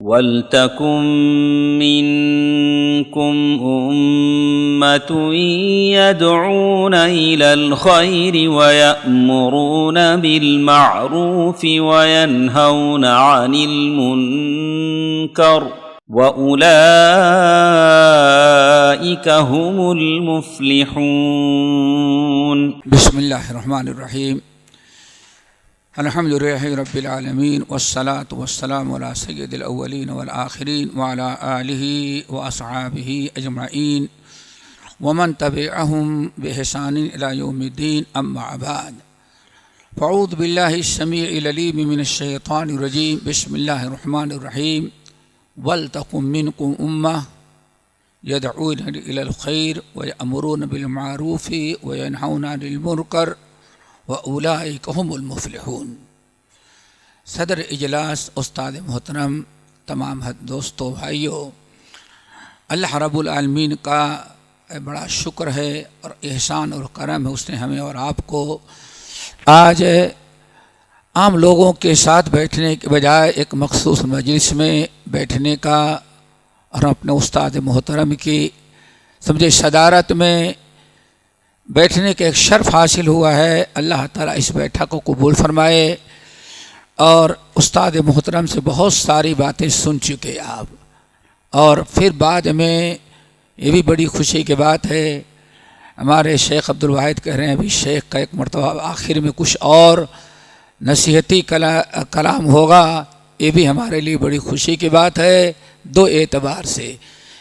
वल्तकुम मिनकुम उम्मतुन यदऊना इलल खैरि व यअमुरूना बिल मअरूफि व यनहौना अनिल मुनकर व उलाइका हुमुल मुफ्लिहून। बिस्मिल्लाहिर्रहमानिर्रहीम। अल्हम्दुलिल्लाहि रब्बिल आलमीन वस्सलातु वस्सलामु अला सय्यिदिल अव्वलीन वल आखिरीन व अला आलिहि व अस्हाबिहि अजमईन व मन तबिअहुम बिइहसानिन इला यौमिद्दीन, अम्मा बाद। फ़अऊज़ु बिल्लाहिश समीइल अलीम मिनश शैतानिर रजीम। बिस्मिल्लाहिर्रहमानिर रहीम। वल्तकुम मिनकुम उम्मह यदऊना इलल खैर व यअमुरूना बिल मअरूफि व यनहौना अनिल मुनकर व उलाइका हुमुल मुफ्लिहून। सदर इजलास उस्ताद मोहतरम, तमाम दोस्तों भाइयों, अल्लाह रब्बुल आलमीन का बड़ा शुक्र है और एहसान और करम है, उसने हमें और आपको आज आम लोगों के साथ बैठने के बजाय एक मखसूस मजलिस में बैठने का और अपने उस्ताद मोहतरम की समझे सदारत में बैठने का एक शर्फ हासिल हुआ है। अल्लाह ताला इस बैठक को कबूल फरमाए। और उस्ताद मोहतरम से बहुत सारी बातें सुन चुके आप, और फिर बाद में ये भी बड़ी खुशी की बात है, हमारे शेख अब्दुल वाहिद कह रहे हैं अभी शेख का एक मरतबा आखिर में कुछ और नसीहती कलाम होगा। ये भी हमारे लिए बड़ी खुशी की बात है दो एतबार से।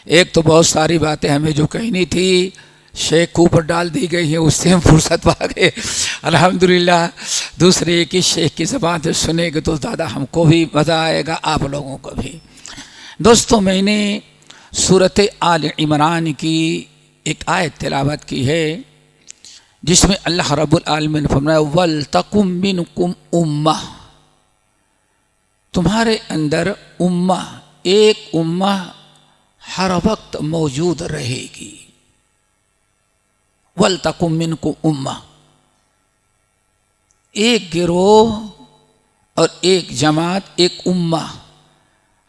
एक तो बहुत सारी बातें हमें जो कहनी थी शेख के ऊपर डाल दी गई है, उससे हम फुर्सत पा गए अल्हम्दुलिल्लाह। दूसरे की शेख की ज़बान से सुनेंगे तो ज़्यादा हमको भी मज़ा आएगा, आप लोगों को भी। दोस्तों, मैंने सूरत आल इमरान की एक आयत तिलावत की है जिसमें अल्लाह रब्बुल आलमीन ने फरमाया वल्तकुम मिनकुम उम्मह, तुम्हारे अंदर उम्मा, एक उम्मा हर वक्त मौजूद रहेगी। वल्तकुम मिनकुम उम्मा, एक गिरोह और एक जमात, एक उम्मा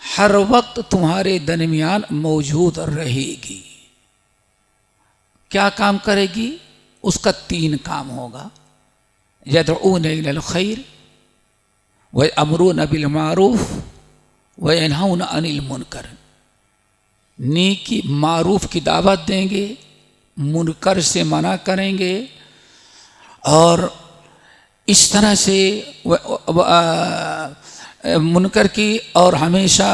हर वक्त तुम्हारे दरमियान मौजूद रहेगी। क्या काम करेगी? उसका तीन काम होगा। यदऊना इलल खैर व यअमुरूना बिल मारूफ व यनहौना अनिल मुनकर, नेकी मारूफ की दावत देंगे, मुनकर से मना करेंगे, और इस तरह से मुनकर की और हमेशा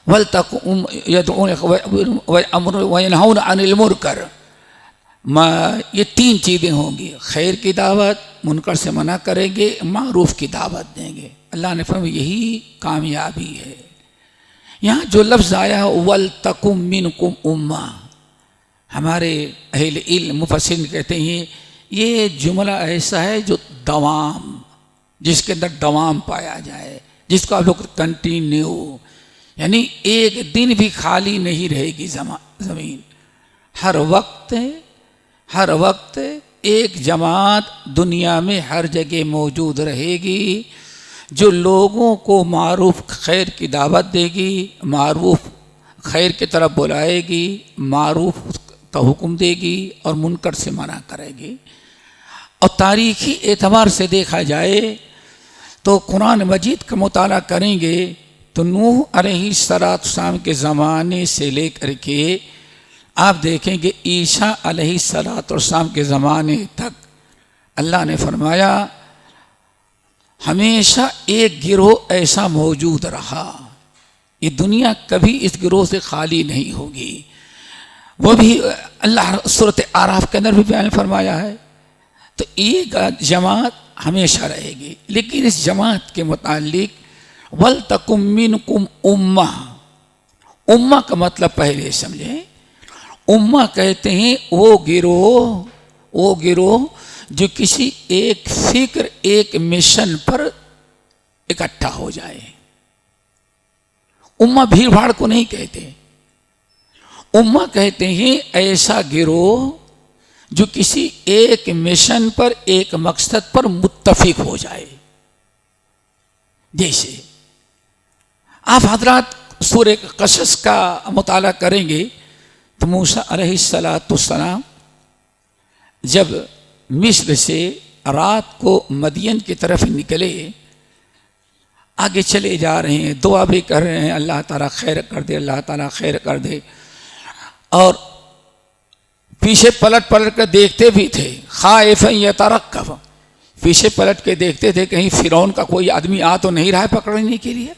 वल्तकुम यदऊना व यनहौना अनिल मुनकर, ये तीन चीज़ें होंगी। खैर की दावत, मुनकर से मना करेंगे, मारूफ की दावत देंगे। अल्लाह ने फरमाया यही कामयाबी है। यहाँ जो लफ्ज़ आया है वल्तकुम मिनकुम उम्मा, हमारे अहले इल्म मुफस्सिरीन कहते हैं ये जुमला ऐसा है जो दवाम, जिसके अंदर दवाम पाया जाए, जिसको आप लोग कंटिन्यू, यानी एक दिन भी खाली नहीं रहेगी ज़मीन। हर वक्त एक जमात दुनिया में हर जगह मौजूद रहेगी जो लोगों को मारूफ खैर की दावत देगी, मारूफ खैर की तरफ बुलाएगी, मारूफ का हुक्म देगी और मुनकर से मना करेगी। और तारीख़ी एतबार से देखा जाए तो कुरान मजीद का मुताला करेंगे तो नूह अलैहिस्सलाम के ज़माने से लेकर के आप देखेंगे ईसा अलैहिस्सलाम के ज़माने तक अल्लाह ने फरमाया हमेशा एक गिरोह ऐसा मौजूद रहा, ये दुनिया कभी इस गिरोह से खाली नहीं होगी। वो भी अल्लाह सूरत आराफ के अंदर भी बयान फरमाया है। तो एक जमात हमेशा रहेगी, लेकिन इस जमात के मुतालिक वल्तकुम मिनकुम उम्मा, उम्मा का मतलब पहले समझें। उम्मा कहते हैं वो गिरोह जो किसी एक फिक्र, एक मिशन पर इकट्ठा हो जाए। उम्मा भीड़ भाड़ को नहीं कहते, उम्मा कहते हैं ऐसा गिरोह जो किसी एक मिशन पर, एक मकसद पर मुत्तफिक हो जाए। जैसे आप हजरात सूरह क़सस का मुताला करेंगे तो मूसा अलैहिस्सलाम जब मिस्र से रात को मदियन की तरफ निकले, आगे चले जा रहे हैं, दुआ भी कर रहे हैं, अल्लाह ताला खैर कर दे, अल्लाह ताला खैर कर दे, और पीछे पलट पलट कर देखते भी थे, खाइफन यतरक्कब, पीछे पलट के देखते थे कहीं फिरौन का कोई आदमी आ तो नहीं रहा है पकड़ने के लिए।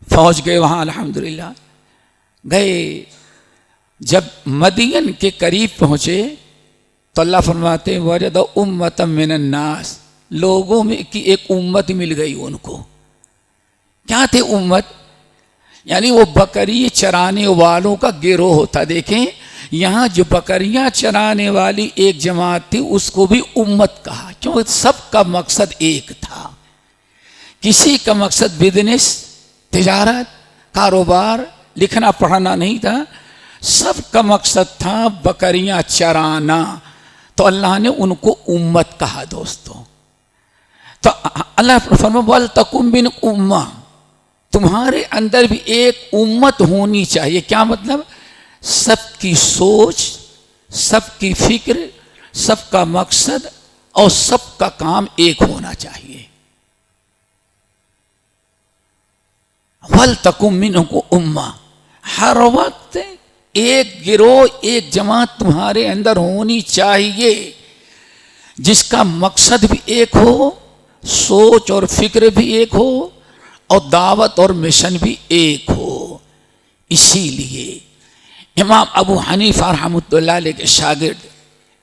पहुंच गए वहां, अल्हम्दुलिल्लाह गए। जब मदियन के करीब पहुंचे तो अल्लाह फरमाते वजद उम्मतम मिनन नास, लोगों में की एक उम्मत मिल गई उनको। क्या थे उम्मत? यानी वो बकरी चराने वालों का गिरोह होता। देखें यहाँ जो बकरियां चराने वाली एक जमात थी उसको भी उम्मत कहा, क्योंकि सबका मकसद एक था। किसी का मकसद बिजनेस, तिजारत, कारोबार, लिखना पढ़ना नहीं था, सबका मकसद था बकरियां चराना। तो अल्लाह ने उनको उम्मत कहा दोस्तों। तो अल्लाह फरमाया वल तकुम बिन उम्मा, तुम्हारे अंदर भी एक उम्मत होनी चाहिए। क्या मतलब? सबकी सोच, सबकी फिक्र, सबका मकसद और सबका काम एक होना चाहिए। वल तकुम मिनकुम उम्मा, हर वक्त एक गिरोह, एक जमात तुम्हारे अंदर होनी चाहिए जिसका मकसद भी एक हो, सोच और फिक्र भी एक हो, और दावत और मिशन भी एक हो। इसीलिए इमाम अबू हनीफा रहमतुल्लाह अलैह के शागिर्द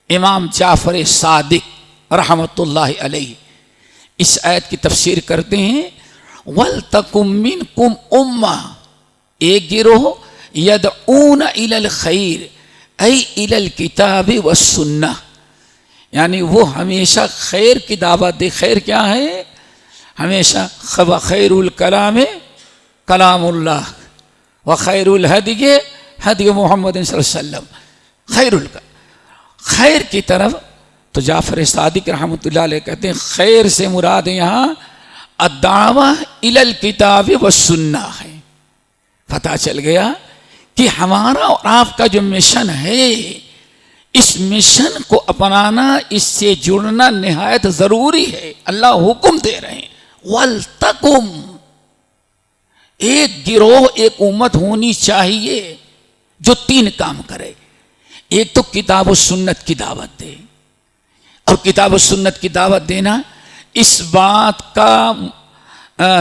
इमाम जाफर सादिक रहमतुल्लाह अलैह इस आयत की तफसीर करते हैं, वल तकुम मिनकुम उम्मा, एक गिरोह, यदऊन इलल खैर ऐ इलल किताबि व सुन्नह, यानी वो हमेशा खैर की दावत दे। खैर क्या है? हमेशा व खैरुल कलाम कलामुल्लाह व खैरुल हदी हदी मोहम्मद सल्लल्लाहु अलैहि वसल्लम, खैरुल खैर की तरफ। तो जाफर सादिक रहमतुल्लाह अलैह कहते हैं खैर से मुराद यहाँ अद्दावा इलल किताब व सुन्ना है। पता चल गया कि हमारा और आपका जो मिशन है, इस मिशन को अपनाना, इससे जुड़ना निहायत जरूरी है। अल्लाह हुक्म दे रहे हैं वल तकुम, एक गिरोह, एक उम्मत होनी चाहिए जो तीन काम करे। एक तो किताब और सुन्नत की दावत दे, और किताब और सुन्नत की दावत देना इस बात का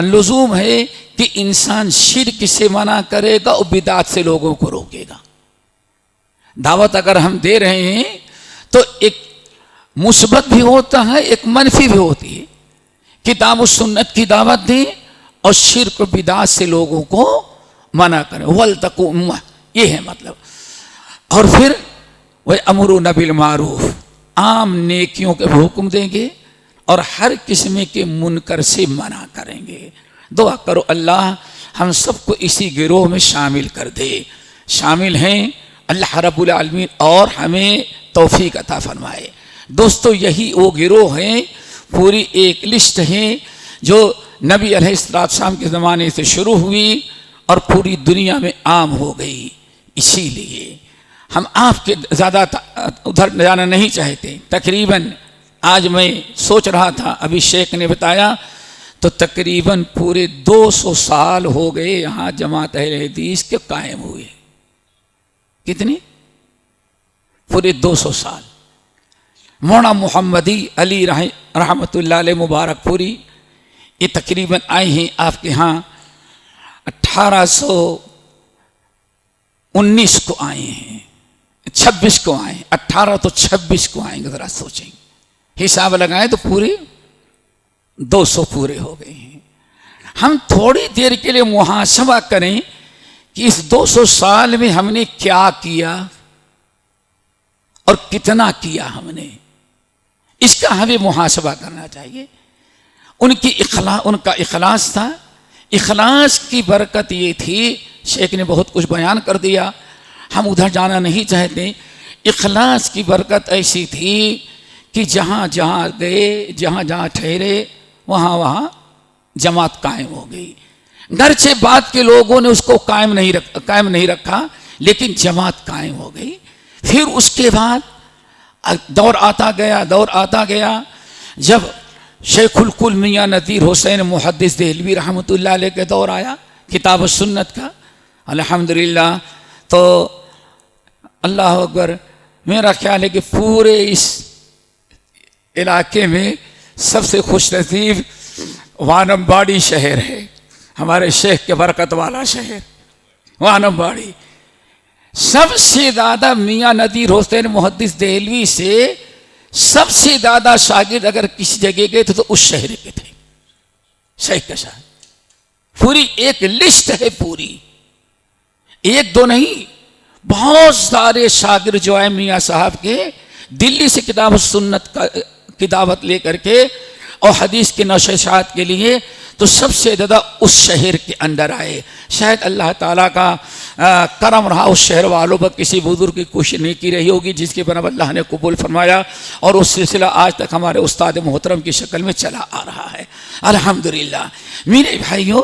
लुजूम है कि इंसान शिर्क से मना करेगा और बिदात से लोगों को रोकेगा। दावत अगर हम दे रहे हैं तो एक मुस्बत भी होता है, एक मनफी भी होती है। किताब और सुन्नत की दावत दें और शिर्क और बिदात से लोगों को मना करें। वल तकुम, ये है मतलब। और फिर वह अमरुना बिल मारूफ, आम नेकियों के हुक्म देंगे और हर किस्म के मुनकर से मना करेंगे। दुआ करो अल्लाह हम सबको इसी गिरोह में शामिल कर दे। शामिल हैं अल्लाह रब्बुल आलमीन और हमें तौफीक अता फरमाए। दोस्तों यही वो गिरोह हैं, पूरी एक लिस्ट है जो नबी अलैहिस्सलाम के ज़माने से शुरू हुई और पूरी दुनिया में आम हो गई। इसीलिए हम आपके ज़्यादा उधर जाना नहीं चाहते। तकरीबन आज मैं सोच रहा था, अभी शेख ने बताया, तो तकरीबन पूरे 200 साल हो गए यहाँ जमात अहले हदीस के कायम हुए। कितनी? पूरे 200 साल। मौलाना मोहम्मदी अली रहमतुल्लाह अलैह मुबारकपुरी ये तकरीबन आए हैं आपके यहाँ 1819 को आए हैं, 26 को आए, 18 तो 26 को आएंगे। ज़रा सोचेंगे, हिसाब लगाएं तो पूरे 200 पूरे हो गए हैं। हम थोड़ी देर के लिए मुहासबा करें कि इस 200 साल में हमने क्या किया और कितना किया हमने, इसका हमें मुहासबा करना चाहिए। उनका इखलास था। इखलास की बरकत ये थी, शेख ने बहुत कुछ बयान कर दिया, हम उधर जाना नहीं चाहते। इखलास की बरकत ऐसी थी कि जहाँ जहाँ गए, जहाँ जहाँ ठहरे, वहाँ वहाँ जमात कायम हो गई। गरचे बाद के लोगों ने उसको कायम नहीं रखा, लेकिन जमात कायम हो गई। फिर उसके बाद दौर आता गया, जब शेखुल कुल मियाँ नज़ीर हुसैन मुहद्दिस देहलवी रहमतुल्लाह अलैह के दौर आया किताब सुन्नत का, अल्हम्दुलिल्लाह। तो अल्लाह अकबर, मेरा ख्याल है कि पूरे इस इलाके में सबसे खुश नसीब वानमबाड़ी शहर है, हमारे शेख के बरकत वाला शहर वानमबाड़ी। सबसे ज़्यादा मियाँ नज़ीर हुसैन मुहद्दिस देहलवी से सबसे ज़्यादा शागिर्द अगर किसी जगह गए थे तो उस शहर के थे, शेख का शहर। पूरी एक लिस्ट है, पूरी एक दो नहीं, बहुत सारे शागिर्द जो है मियाँ साहब के, दिल्ली से किताब सुन्नत की दावत लेकर के और हदीस के नशेशात के लिए, तो सबसे ज़्यादा उस शहर के अंदर आए। शायद अल्लाह ताला का करम रहा उस शहर वालों पर, किसी बुजुर्ग की कोशिश नहीं की रही होगी जिसके बना अल्लाह ने कबूल फरमाया, और उस सिलसिला आज तक हमारे उस्ताद मोहतरम की शक्ल में चला आ रहा है, अल्हम्दुलिल्लाह। मेरे भाइयों,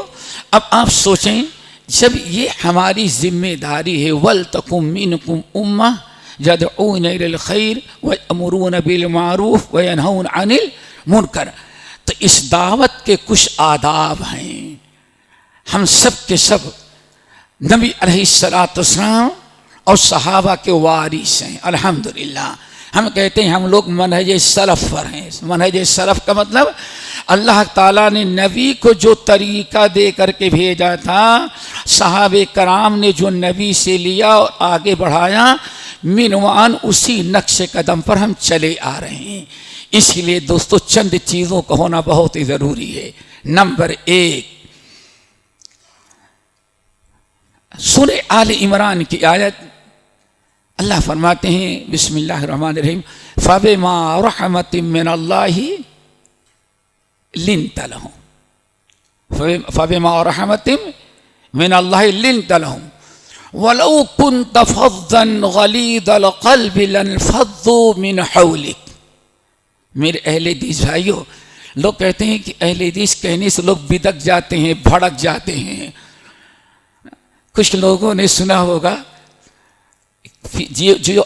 अब आप सोचें, जब ये हमारी जिम्मेदारी है, वल तकुम मिनकुम उम्मा यदऊना इलल खैर व यअमुरूना बिल मारूफ व यनहौना अनिल मुनकर, तो इस दावत के कुछ आदाब हैं। हम सब के सब नबी अलैहिस्सलाम और सहाबा के वारिस हैं, अल्हम्दुलिल्लाह। हम कहते हैं हम लोग मनहज सलफ पर हैं। मनहज सलफ का मतलब अल्लाह ताला ने नबी को जो तरीका दे करके भेजा था, सहाबे कराम ने जो नबी से लिया और आगे बढ़ाया, मिनवान उसी नक्शे कदम पर हम चले आ रहे हैं। इसलिए दोस्तों, चंद चीज़ों का होना बहुत ही ज़रूरी है। नंबर एक, सूरे आले इमरान की आयत, अल्लाह फरमाते हैं बिस्मिल्लाहिर्रहमानिर्रहीम, फबिमा रहमतिम मिनल्लाहि लिन्त लहुम, फबिमा रहमतिम मिनल्लाहि लिन्त लहुम वलौ कुन्त फज़्ज़न गलीज़ल क़ल्बि लन्फ़ज़्ज़ू मिन हौलिक। मेरे अहले हदीस भाइयों, लोग कहते हैं कि अहले हदीस कहने से लोग बिदक जाते हैं, भड़क जाते हैं। कुछ लोगों ने सुना होगा,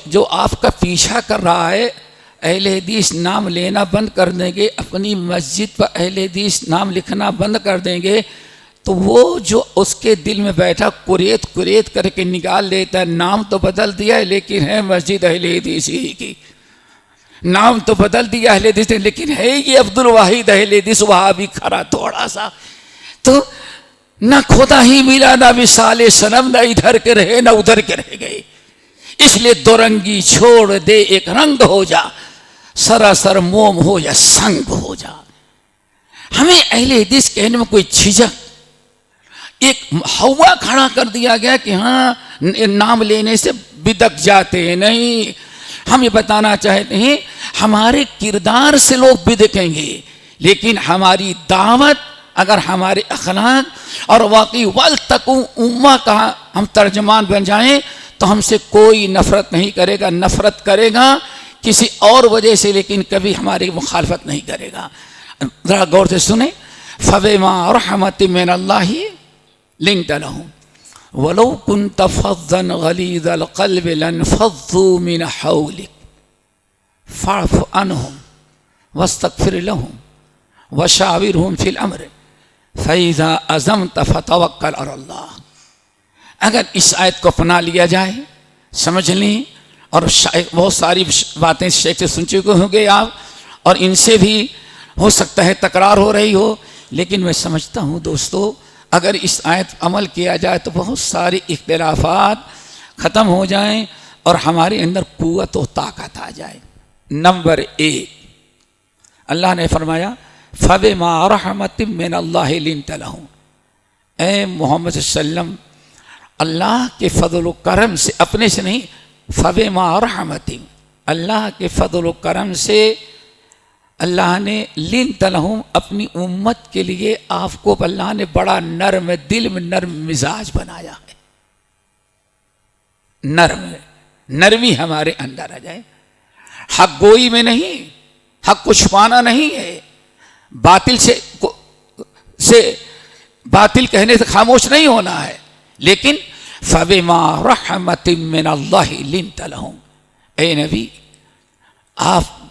जो आपका पीछा कर रहा है, अहले हदीस नाम लेना बंद कर देंगे, अपनी मस्जिद पर अहले हदीस नाम लिखना बंद कर देंगे, तो वो जो उसके दिल में बैठा कुरेद कुरेद करके निकाल लेता है, नाम तो बदल दिया है लेकिन है मस्जिद अहले हदीस ही की, नाम तो बदल दिया अहले हदीस लेकिन है ये अब्दुल वाहिद अहले हदीस, वहाँ भी खरा थोड़ा सा, तो न खुदा ही मिला, ना मिसाले सनम, न इधर के रहे न उधर के रह गए। इसलिए दो रंगी छोड़ दे, एक रंग हो जा, सरासर मोम हो या संग हो जा। हमें अहले हदीस कहने में कोई झिझक, एक हवा खड़ा कर दिया गया कि हाँ नाम लेने से बिदक जाते हैं। नहीं, हम ये बताना चाहते हैं हमारे किरदार से लोग बिदकेंगे, लेकिन हमारी दावत, अगर हमारे अखलाक और वाकई वल तकू उम्मा का हम तर्जमान बन जाएं, तो हमसे कोई नफरत नहीं करेगा। नफरत करेगा किसी और वजह से, लेकिन कभी हमारी मुखालफत नहीं करेगा। ज़रा गौर से सुने, फबिमा रहमतिम मिनल्लाहि लिन्त लहुम वलौ कुन्त फज़्ज़न गलीज़ल क़ल्बि लन्फ़ज़्ज़ू मिन हौलिक फ़अफ़ु अन्हुम वस्तग़फ़िर लहुम वशाविरहुम फ़िल अम्र फ़इज़ा अज़म्त फ़तवक्कल अलल्लाह। अगर इस आयत को अपना लिया जाए, समझ लें, और बहुत सारी बातें शेख से सुन चुके होंगे आप, और इनसे भी हो सकता है तकरार हो रही हो, लेकिन मैं समझता हूँ दोस्तों, अगर इस आयत अमल किया जाए तो बहुत सारी इख्तिलाफात ख़त्म हो जाएं और हमारे अंदर कुव्वत और ताकत आ जाए। नंबर एक, अल्लाह ने फरमाया फबिमा रहमतिम मिनल्लाहि लिन्त लहुम, ए मोहम्मद सल्लम, अल्लाह के फजल करम से, अपने से नहीं, फबिमा रहमतिम, अल्लाह के फजल करम से अल्लाह ने लिन्त लहुम, अपनी उम्मत के लिए आपको अल्लाह ने बड़ा नर्म दिल में, नर्म मिजाज बनाया है। नरमी हमारे अंदर आ जाए। हक गोई में नहीं, हक को छुपाना नहीं है, बातिल से बातिल कहने से खामोश नहीं होना है, लेकिन फबिमा रहमतिम मिनल्लाहि लिंत लहुम, ए नबी आप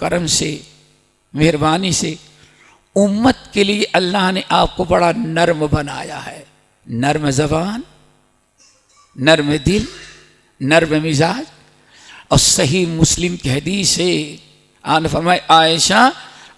करम से, मेहरबानी से उम्मत के लिए अल्लाह ने आपको बड़ा नर्म बनाया है। नर्म ज़बान, नर्म दिल, नर्म मिजाज। और सही मुस्लिम की हदीस है, आने फरमाए आयशा,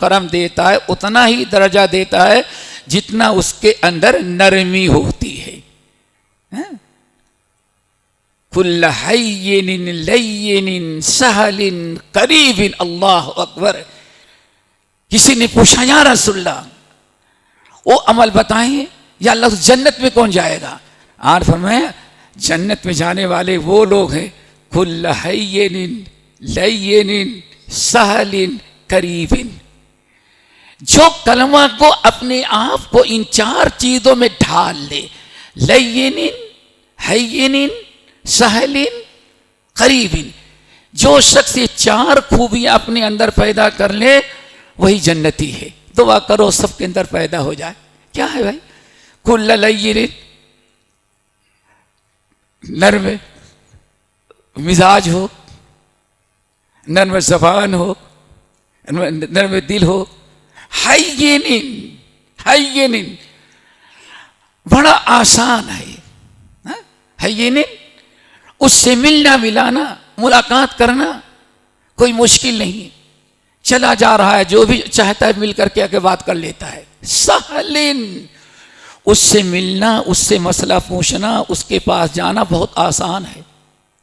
करम देता है, उतना ही दर्जा देता है जितना उसके अंदर नरमी होती है। कुल्ल हय्यिन लय्यिन सहलिन करीबिन, अल्लाह अकबर। किसी ने पूछा या रसूलल्लाह वो अमल बताएं या अल्लाह जन्नत में कौन जाएगा? आर फरमाया जन्नत में जाने वाले वो लोग हैं कुल्ल हय्यिन लय्यिन सहलिन करीबिन, जो कलमा को अपने आप को इन चार चीजों में ढाल ले। लय्यिन, हय्यिन, सहलिन, करीबिन। जो शख्स ये चार खूबियां अपने अंदर पैदा कर ले वही जन्नती है। दुआ करो सबके अंदर पैदा हो जाए। क्या है भाई? कुल्ल लय्यिन, नर्म मिजाज हो, नर्म ज़बान हो, नर्म दिल हो। हय्यिन, हय्यिन बड़ा आसान है। हय्यिन उससे मिलना मिलाना, मुलाकात करना कोई मुश्किल नहीं। चला जा रहा है, जो भी चाहता है मिल करके आके बात कर लेता है। सहलिन उससे मिलना, उससे मसला पूछना, उसके पास जाना बहुत आसान है,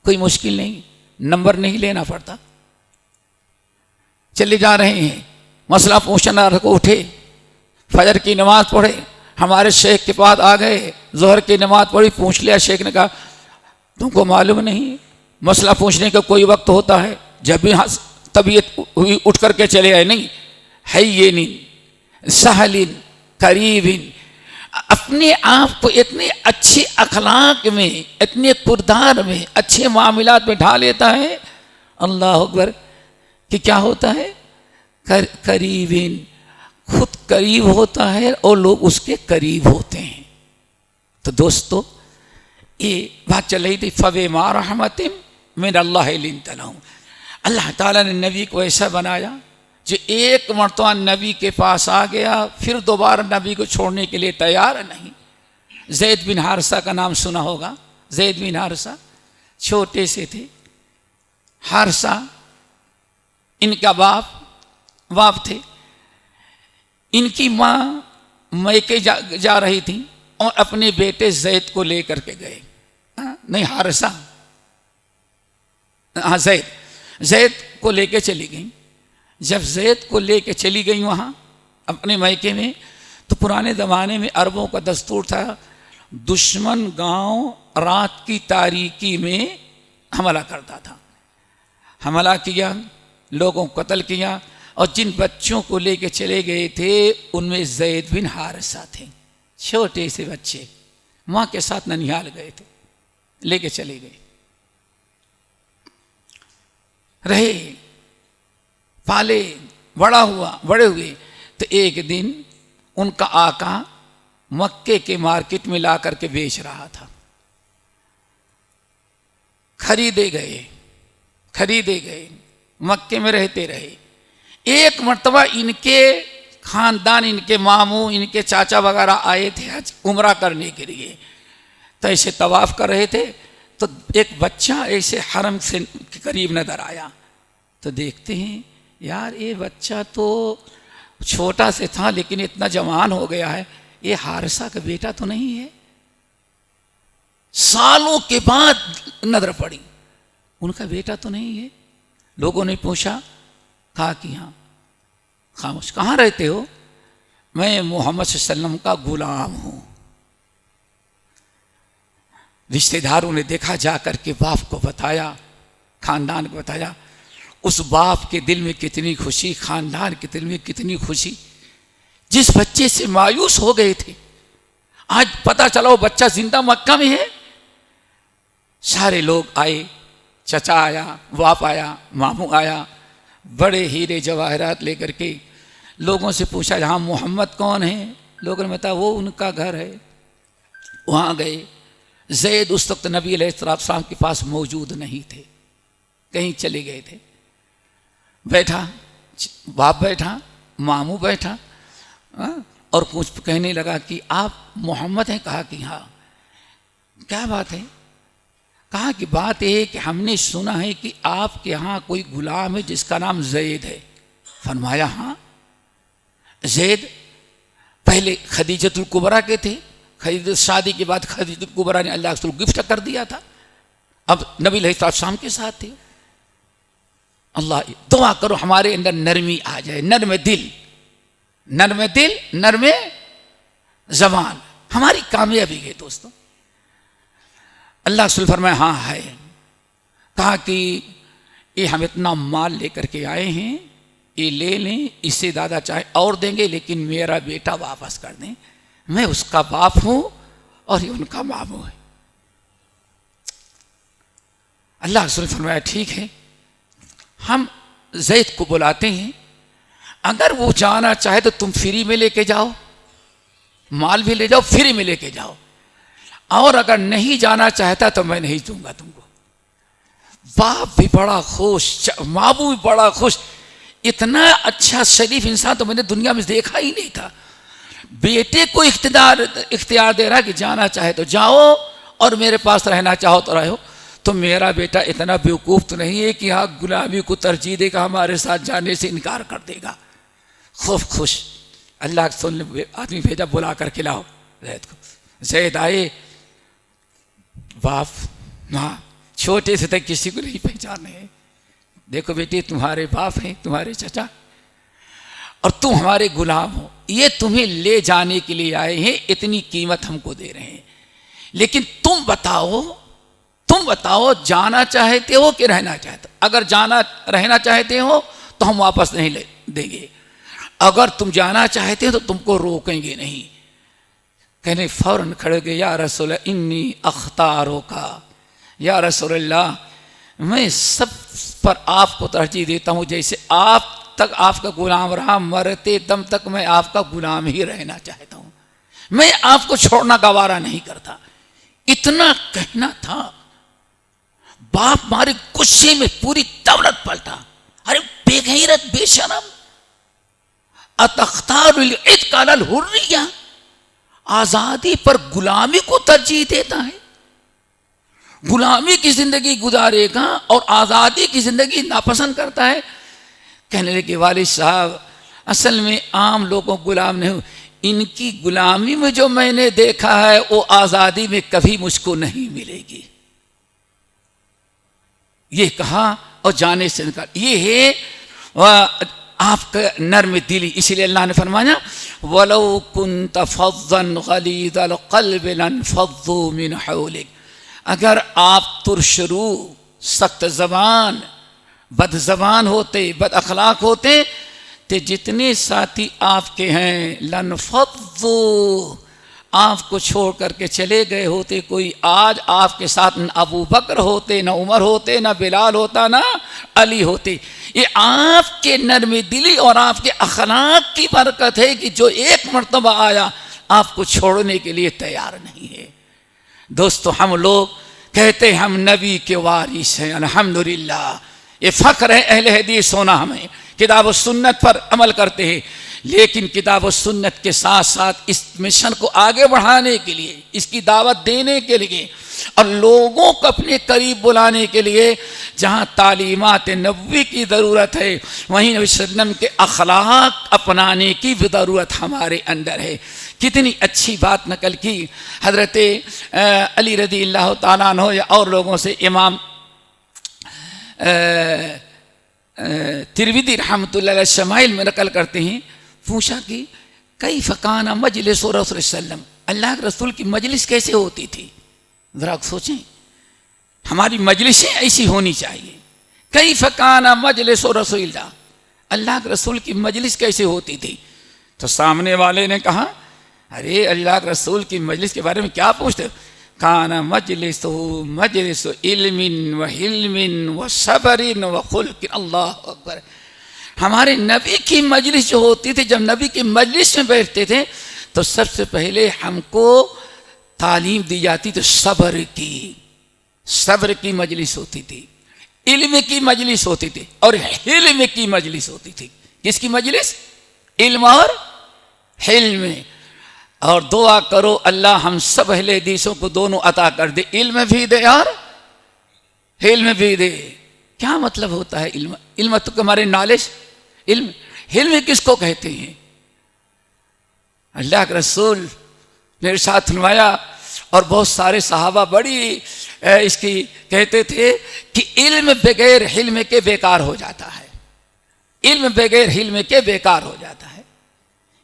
कोई मुश्किल नहीं। नंबर नहीं लेना पड़ता। चले जा रहे हैं, मसला पूछना को उठे, फजर की नमाज पढ़े, हमारे शेख के पास आ गए, जोहर की नमाज पढ़ी, पूछ लिया। शेख ने कहा तुमको मालूम नहीं मसला पूछने का कोई वक्त होता है, जब भी तबीयत हुई उठ करके चले आए। नहीं, हय्यिन सहलिन करीबिन, अपने आप को इतने अच्छे अखलाक में, इतने किरदार में, अच्छे मामलात में ढा लेता है। अल्लाह अकबर कि क्या होता है? करीबिन, खुद करीब होता है और लोग उसके करीब होते हैं। तो दोस्तों ये बात चल रही थी, फबिमा रहमतिम मिनल्लाहि लिंत लहुम। अल्लाह ताला ने नबी को ऐसा बनाया जो एक मरतबा नबी के पास आ गया, फिर दोबारा नबी को छोड़ने के लिए तैयार नहीं। ज़ैद बिन हारिसा का नाम सुना होगा। ज़ैद बिन हारिसा छोटे से थे। हारिसा इनका बाप थे। इनकी माँ मैके जा रही थी और अपने बेटे ज़ैद को लेकर के गए। नहीं, हारिसा, हाँ ज़ैद को लेके चली गई। जब ज़ैद को लेके चली गई वहाँ अपने मैके में, तो पुराने ज़माने में अरबों का दस्तूर था, दुश्मन गांव रात की तारीकी में हमला करता था। हमला किया, लोगों को कत्ल किया, और जिन बच्चों को लेके चले गए थे उनमें ज़ैद बिन हारिसा थे। छोटे से बच्चे माँ के साथ ननिहाल गए थे, लेके चले गए, रहे, पाले, बड़े हुए। तो एक दिन उनका आका मक्के के मार्केट में ला करके बेच रहा था। खरीदे गए, मक्के में रहते रहे। एक मर्तबा इनके खानदान, इनके मामू, इनके चाचा वगैरह आए थे हज उम्रा करने के लिए। तो ऐसे तवाफ कर रहे थे, तो एक बच्चा ऐसे हरम से करीब नजर आया। तो देखते हैं यार ये बच्चा तो छोटा से था लेकिन इतना जवान हो गया है, ये हारिसा का बेटा तो नहीं है। सालों के बाद नजर पड़ी, उनका बेटा तो नहीं है। लोगों ने पूछा, कहा कि हाँ। खामोश। कहाँ रहते हो? मैं मोहम्मद सल्लल्लाहु अलैहि वसल्लम का गुलाम हूं। रिश्तेदारों ने देखा, जाकर के बाप को बताया, खानदान को बताया। उस बाप के दिल में कितनी खुशी, खानदान के दिल में कितनी खुशी। जिस बच्चे से मायूस हो गए थे, आज पता चला वो बच्चा जिंदा मक्का में है। सारे लोग आए, चचा आया, बाप आया, मामू आया, बड़े हीरे जवाहरात लेकर के लोगों से पूछा जहाँ मोहम्मद कौन है, लोगों ने बताया वो उनका घर है। वहाँ गए। ज़ैद उस वक्त नबी अलैहिस्सलाम के पास मौजूद नहीं थे, कहीं चले गए थे। बैठा, बाप बैठा, मामू बैठा, और कुछ कहने लगा कि आप मोहम्मद हैं? कहा कि हाँ। क्या बात है? कहा कि बात यह है कि हमने सुना है कि आपके यहाँ कोई गुलाम है जिसका नाम ज़ैद है। फरमाया हाँ। ज़ैद पहले खदीजतुल कुबरा के थे, शादी के बाद खदीजतुल कुबरा ने अल्लाह के गिफ्ट कर दिया था, अब नबी अलैहिस्सलाम के साथ थे। अल्लाह दुआ करो हमारे अंदर नरमी आ जाए, नरम दिल, नरम दिल, नरम ज़बान, हमारी कामयाबी है दोस्तों। अल्लाह रसूल फरमाया हाँ है। कहा कि ये हम इतना माल लेकर के आए हैं, ये ले लें, इससे ज़्यादा चाहे और देंगे, लेकिन मेरा बेटा वापस कर दें, मैं उसका बाप हूं और ये उनका मामू है। अल्लाह रसूल फरमाया ठीक है, हम ज़ैद को बुलाते हैं, अगर वो जाना चाहे तो तुम फ्री में लेके जाओ, माल भी ले जाओ, फ्री में लेके जाओ, और अगर नहीं जाना चाहता तो मैं नहीं दूंगा तुमको। बाप भी बड़ा खुश, मामू भी बड़ा खुश। इतना अच्छा शरीफ इंसान तो मैंने दुनिया में देखा ही नहीं था। बेटे को इख्तियार दे रहा कि जाना चाहे तो जाओ और मेरे पास रहना चाहो तो रहो। तो मेरा बेटा इतना बेवकूफ़ तो नहीं है कि हाँ गुलामी को तरजीह देगा, हमारे साथ जाने से इनकार कर देगा। खूब खुश। अल्लाह के सुन आदमी भेजा, बुला कर खिलाओ ज़ैद को। ज़ैद आए, बाप माँ छोटे से तक किसी को नहीं पहचाने। देखो बेटी, तुम्हारे बाप हैं, तुम्हारे चचा, और तुम हमारे गुलाम हो, ये तुम्हें ले जाने के लिए आए हैं, इतनी कीमत हमको दे रहे हैं, लेकिन तुम बताओ जाना चाहते हो कि रहना चाहते हो? अगर रहना चाहते हो तो हम वापस नहीं ले देंगे, अगर तुम जाना चाहते हो तो तुमको रोकेंगे नहीं। कहने फौरन खड़े गए, या रसूल इन्नी अख्तारों का, या रसूलल्लाह मैं सब पर आपको तरजीह देता हूँ, जैसे आप तक आपका गुलाम रहा, मरते दम तक मैं आपका गुलाम ही रहना चाहता हूँ, मैं आपको छोड़ना गवारा नहीं करता। इतना कहना था। बाप मारे गुस्से में पूरी दौलत पलटा, अरे बेगैरत बेशरम, अतख्तारुल इत्क अलल हुर्रिया, आजादी पर गुलामी को तरजीह देता है। गुलामी की जिंदगी गुजारेगा और आज़ादी की जिंदगी नापसंद करता है। कहने लगे वालिद साहब, असल में आम लोगों गुलाम नहीं, इनकी गुलामी में जो मैंने देखा है वो आज़ादी में कभी मुझको नहीं मिलेगी। ये कहा और जाने से इनकार। ये है आपका नर्म दिली। इसीलिए अल्लाह ने फरमाया वलौ कुन्त फज़्ज़न गलीज़ल क़ल्बि लन्फ़ज़्ज़ू मिन हौलिक, अगर आप तुरशरू, सख्त ज़बान, बद ज़बान होते, बद अखलाक होते तो जितने साथी आपके हैं लन्फ़ज़्ज़ू, आपको छोड़ करके चले गए होते। कोई आज आपके साथ न अबू बकर होते, न उमर होते, न बिलाल होता, न अली होते। ये आपके नरमी दिली और आपके अखलाक की बरकत है कि जो एक मर्तबा आया आपको छोड़ने के लिए तैयार नहीं है। दोस्तों, हम लोग कहते हैं हम नबी के वारिस हैं, अल्हम्दुलिल्लाह, ये फ़ख्र है अहले हदीस होना। हमें किताब और सुन्नत पर अमल करते हैं, लेकिन किताब और सुन्नत के साथ साथ इस मिशन को आगे बढ़ाने के लिए, इसकी दावत देने के लिए और लोगों को अपने करीब बुलाने के लिए जहाँ तालीमात नबवी की ज़रूरत है, वहीं नबी सल्लल्लाहु अलैहि वसल्लम के अखलाक अपनाने की भी ज़रूरत हमारे अंदर है। कितनी अच्छी बात नकल की हज़रत अली रज़ियल्लाहु ताला अन्हु या और लोगों से। इमाम तिरमिज़ी रहमतुल्लाह अलैह शमाइल में नकल करते हैं, पूछा कि कई फ़काना मजलिस रसूल सल्लम, अल्लाह के रसूल की मजलिस कैसे होती थी? ज़रा सोचें, हमारी मजलिसें ऐसी होनी चाहिए। कई फ़काना मजलिस रसूल, अल्लाह के रसूल की मजलिस कैसे होती थी? तो सामने वाले ने कहा, अरे अल्लाह के रसूल की मजलिस के बारे में क्या पूछते हो? काना मजलिस इल्मिन व हिल्मिन व सबरिन व खुल्किन। अल्लाह अकबर। हमारे नबी की मजलिस जो होती थी, जब नबी की मजलिस में बैठते थे तो सबसे पहले हमको तालीम दी जाती थी सब्र की मजलिस होती थी, इल्म की मजलिस होती थी और हिल्म की मजलिस होती थी। किसकी मजलिस? इल्म और हिल्म। और दुआ करो अल्लाह हम सब अहले हदीसों को दोनों अता कर दे, इल्म भी दे और हिल्म भी दे। क्या मतलब होता है इल्म? इल्म तो हमारे नॉलेज, इल्म। हिल्म किसको कहते हैं? अल्लाह के रसूल ने इरशाद फरमाया और बहुत सारे सहाबा बड़ी इसकी कहते थे कि इल्म बगैर हिल्म के बेकार हो जाता है, इल्म बगैर हिल्म के बेकार हो जाता है।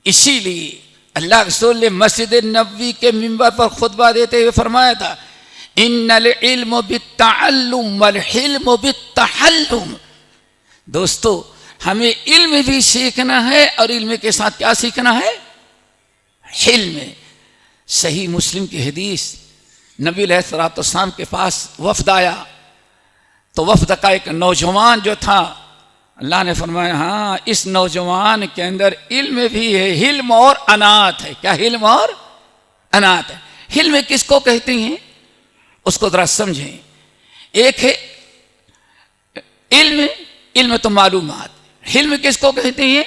इसीलिए अल्लाह के रसूल ने मस्जिद नबवी के मिंबर पर खुतबा देते हुए फरमाया था, इन्नल इल्म बित्तअल्लुम वल हिल्म बित्तहल्लुम। दोस्तों, हमें इल्म भी सीखना है और इल्म के साथ क्या सीखना है? हिल्म। सही मुस्लिम की हदीस, नबी अलैहिस्सलाम के पास वफ्द आया तो वफ्द का एक नौजवान जो था, अल्लाह ने फरमाया हाँ इस नौजवान के अंदर इल्म भी है, हिल्म और अनात है। क्या हिल्म और अनात है? हिल्म किसको कहते हैं उसको जरा समझें। एक है इल्म, इल्म तो मालूमात। हिल्म किसको कहते हैं?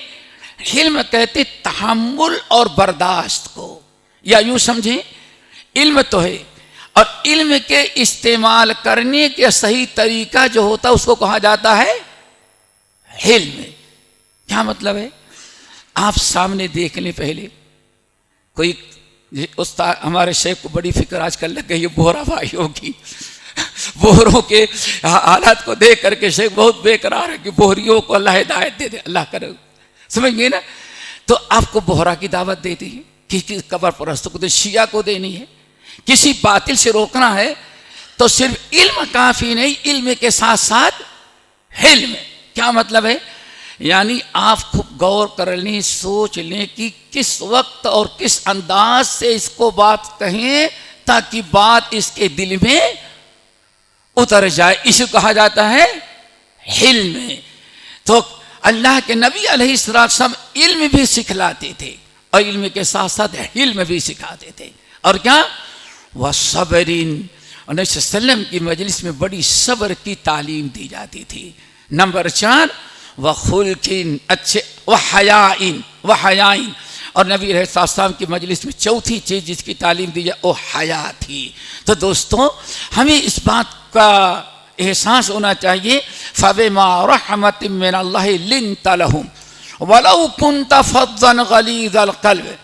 हिल्म कहते तहम्मुल और बर्दाश्त को, या यूं समझें इल्म तो है और इल्म के इस्तेमाल करने के सही तरीका जो होता है उसको कहा जाता है हिल्म। क्या मतलब है? आप सामने देख लें, पहले कोई उस्ताद, हमारे शेख को बड़ी फिक्र आजकल लग गई है बोहरा भाइयों की, बोहरों के हालात को देख करके शेख बहुत बेकरार है कि बोहरियों को अल्लाह हिदायत दे दे, अल्लाह करे, समझिए ना। तो आपको बोहरा की दावत देती है, किसी कब्र परस्तों को, शिया को देनी है, किसी बातिल से रोकना है तो सिर्फ इल्म काफी नहीं, इल्म के साथ साथ हिल्म। क्या मतलब है? यानी आप खूब गौर कर लें, सोच लें कि किस वक्त और किस अंदाज से इसको बात कहें ताकि बात इसके दिल में उतर जाए। इसे कहा जाता है हिल्म। तो अल्लाह के नबी अलैहिस्सलाम इल्म भी सिखलाते थे और इल्म के साथ साथ हिल्म भी सिखाते थे। और क्या? वह सबरिन, और नबी सल्लल्लाहु अलैहि वसल्लम की मजलिस में बड़ी सब्र की तालीम दी जाती थी। नंबर 4 व खुल्किन, अच्छे, व हयाइन, और नबी अलैहिस्सलाम की मजलिस में चौथी चीज़ जिसकी तालीम दी जाए वो हया थी। तो दोस्तों, हमें इस बात का एहसास होना चाहिए, फबिमा रहमतिम मिनल्लाहि लिन्त लहुम वलौ कुन्त फज़्ज़न गलीज़ल क़ल्ब।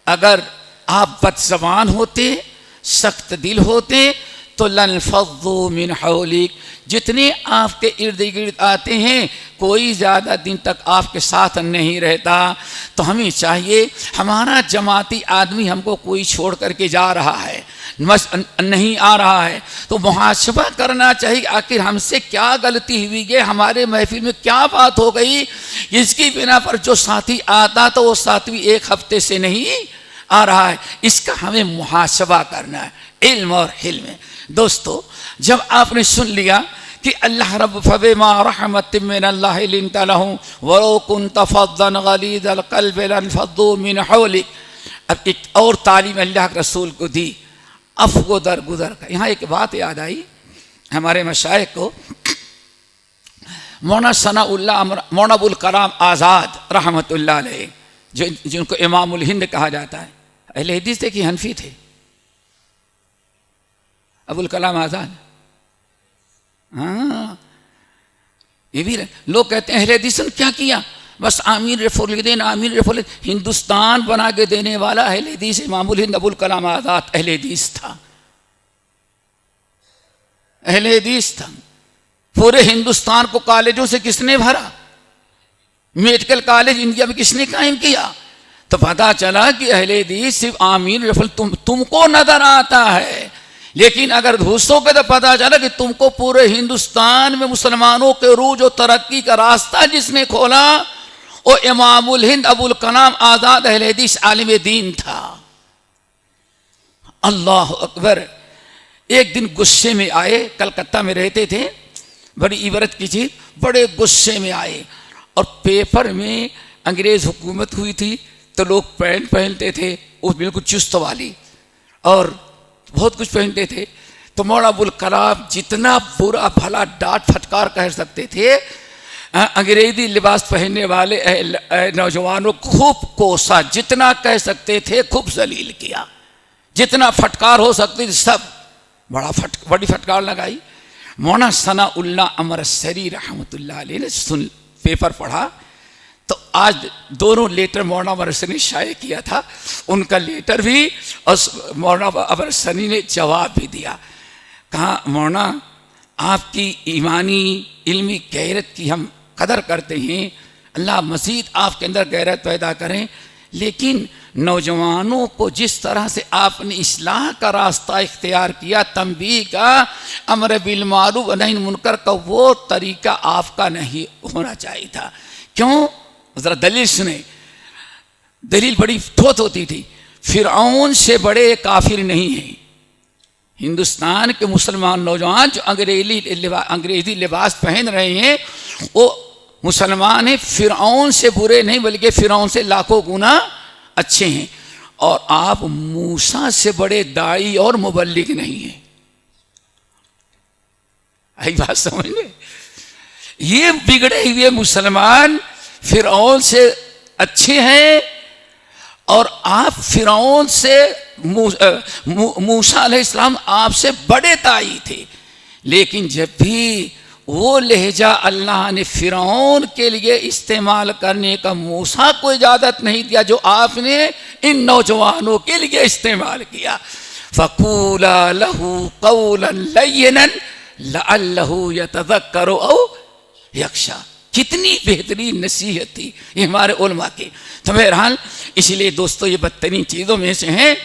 अगर आप बदज़बान होते, सख्त दिल होते तो लनफ़ज़्ज़ू मिन हौलिक, जितने आपके इर्द गिर्द आते हैं कोई ज़्यादा दिन तक आपके साथ नहीं रहता। तो हमें चाहिए, हमारा जमाती आदमी हमको कोई छोड़ करके जा रहा है, नहीं आ रहा है, तो मुहासबा करना चाहिए आखिर हमसे क्या गलती हुई है, हमारे महफिल में क्या बात हो गई, इसकी बिना पर जो साथी आता तो वो साथी एक हफ्ते से नहीं आ रहा है। इसका हमें मुहासबा करना है, इल्म और हिल्म। दोस्तों, जब आपने सुन लिया कि अल्लाह रब फबिमा रहमतिम मिनल्लाहि लिन्त लहुम वलौ कुन्त फज़्ज़न गलीज़ल क़ल्बि लनफ़ज़्ज़ू मिन हौलिक। अब एक और तालीम अल्लाह के रसूल को दी, अफ़्व दरगुदर का। यहाँ एक बात याद आई हमारे मशाइख को, मौलाना सनाउल्लाह मौलाना अबुल कलाम आज़ाद रहमतुल्लाह अलैह, जिनको इमामुल हिंद कहा जाता है, अहले हदीस थे कि हनफी थे? अबुल कलाम आज़ाद, हाँ, ये भी लोग कहते हैं अहले हदीस ने क्या किया, बस आमीर रफुलुद्दीन, आमीर रफुलुद्दीन, हिंदुस्तान बना के देने वाला अहले हदीस इमामुल हिंद अबुल कलाम आज़ाद अहले हदीस था, अहले हदीस था। पूरे हिंदुस्तान को कॉलेजों से किसने भरा? मेडिकल कॉलेज इंडिया में किसने कायम किया? तो पता चला कि अहले हदीस सिर्फ आमीर रफुल तुमको नजर आता है, लेकिन अगर घुसो के तो पता चला कि तुमको पूरे हिंदुस्तान में मुसलमानों के रूज और तरक्की का रास्ता जिसने खोला वो इमामुल हिंद अबुल कलाम आज़ाद अहले हदीस आलिम दीन था। अल्लाह अकबर। एक दिन गुस्से में आए, कलकत्ता में रहते थे, बड़ी इबरत की चीज, बड़े गुस्से में आए और पेपर में अंग्रेज हुकूमत हुई थी तो लोग पैंट पहनते थे वो बिल्कुल चुस्त वाली, और बहुत कुछ पहनते थे। तो मौलाना अबुल कलाम जितना बुरा भला डांट फटकार कह सकते थे, अंग्रेजी लिबास पहनने वाले नौजवानों को खूब कोसा, जितना कह सकते थे खूब जलील किया, जितना फटकार हो सकती थी सब बड़ी फटकार लगाई। मौलाना सनाउल्लाह अमरसरी रहमतुल्लाह अलैह ने सुन पेपर पढ़ा तो आज दोनों लेटर मौलाना अमरसरी ने शाये किया था, उनका लेटर भी और मौलाना अमरसरी ने जवाब भी दिया। कहा मौलाना आपकी ईमानी इल्मी गैरत की हम कदर करते हैं, अल्लाह मज़ीद आपके अंदर गैरत पैदा करें, लेकिन नौजवानों को जिस तरह से आपने इस्लाह का रास्ता इख्तियार किया, तंबीह का, अमर बिल मारूफ व नही मुनकर का, वो तरीका आपका नहीं होना चाहिए था। क्यों? ज़रा दलील सुने। दलील बड़ी ठोस होती थी। फिरऔन से बड़े काफिर नहीं हैं हिंदुस्तान के मुसलमान नौजवान जो अंग्रेजी लिबास पहन रहे हैं, वो मुसलमान हैं, फिरऔन से बुरे नहीं बल्कि फिरऔन से लाखों गुना अच्छे हैं। और आप मूसा से बड़े दाई और मुबल्लिग नहीं हैं। आई बात समझ में? ये बिगड़े हुए मुसलमान फिरऔन से अच्छे हैं और आप फिरऔन से मूसा अलैहिस्सलाम आपसे बड़े दाई थे। लेकिन जब भी वो लहजा अल्लाह ने फिरौन के लिए इस्तेमाल करने का मूसा को इजाज़त नहीं दिया जो आपने इन नौजवानों के लिए इस्तेमाल किया। फ़क़ूला लहू क़ौलन लय्यनन लअल्लहु यतज़क्करु औ यख्शा। कितनी बेहतरीन नसीहत थी ये हमारे उलमा की। तो बहरहाल इसलिए दोस्तों ये बदतरीन चीज़ों में से हैं।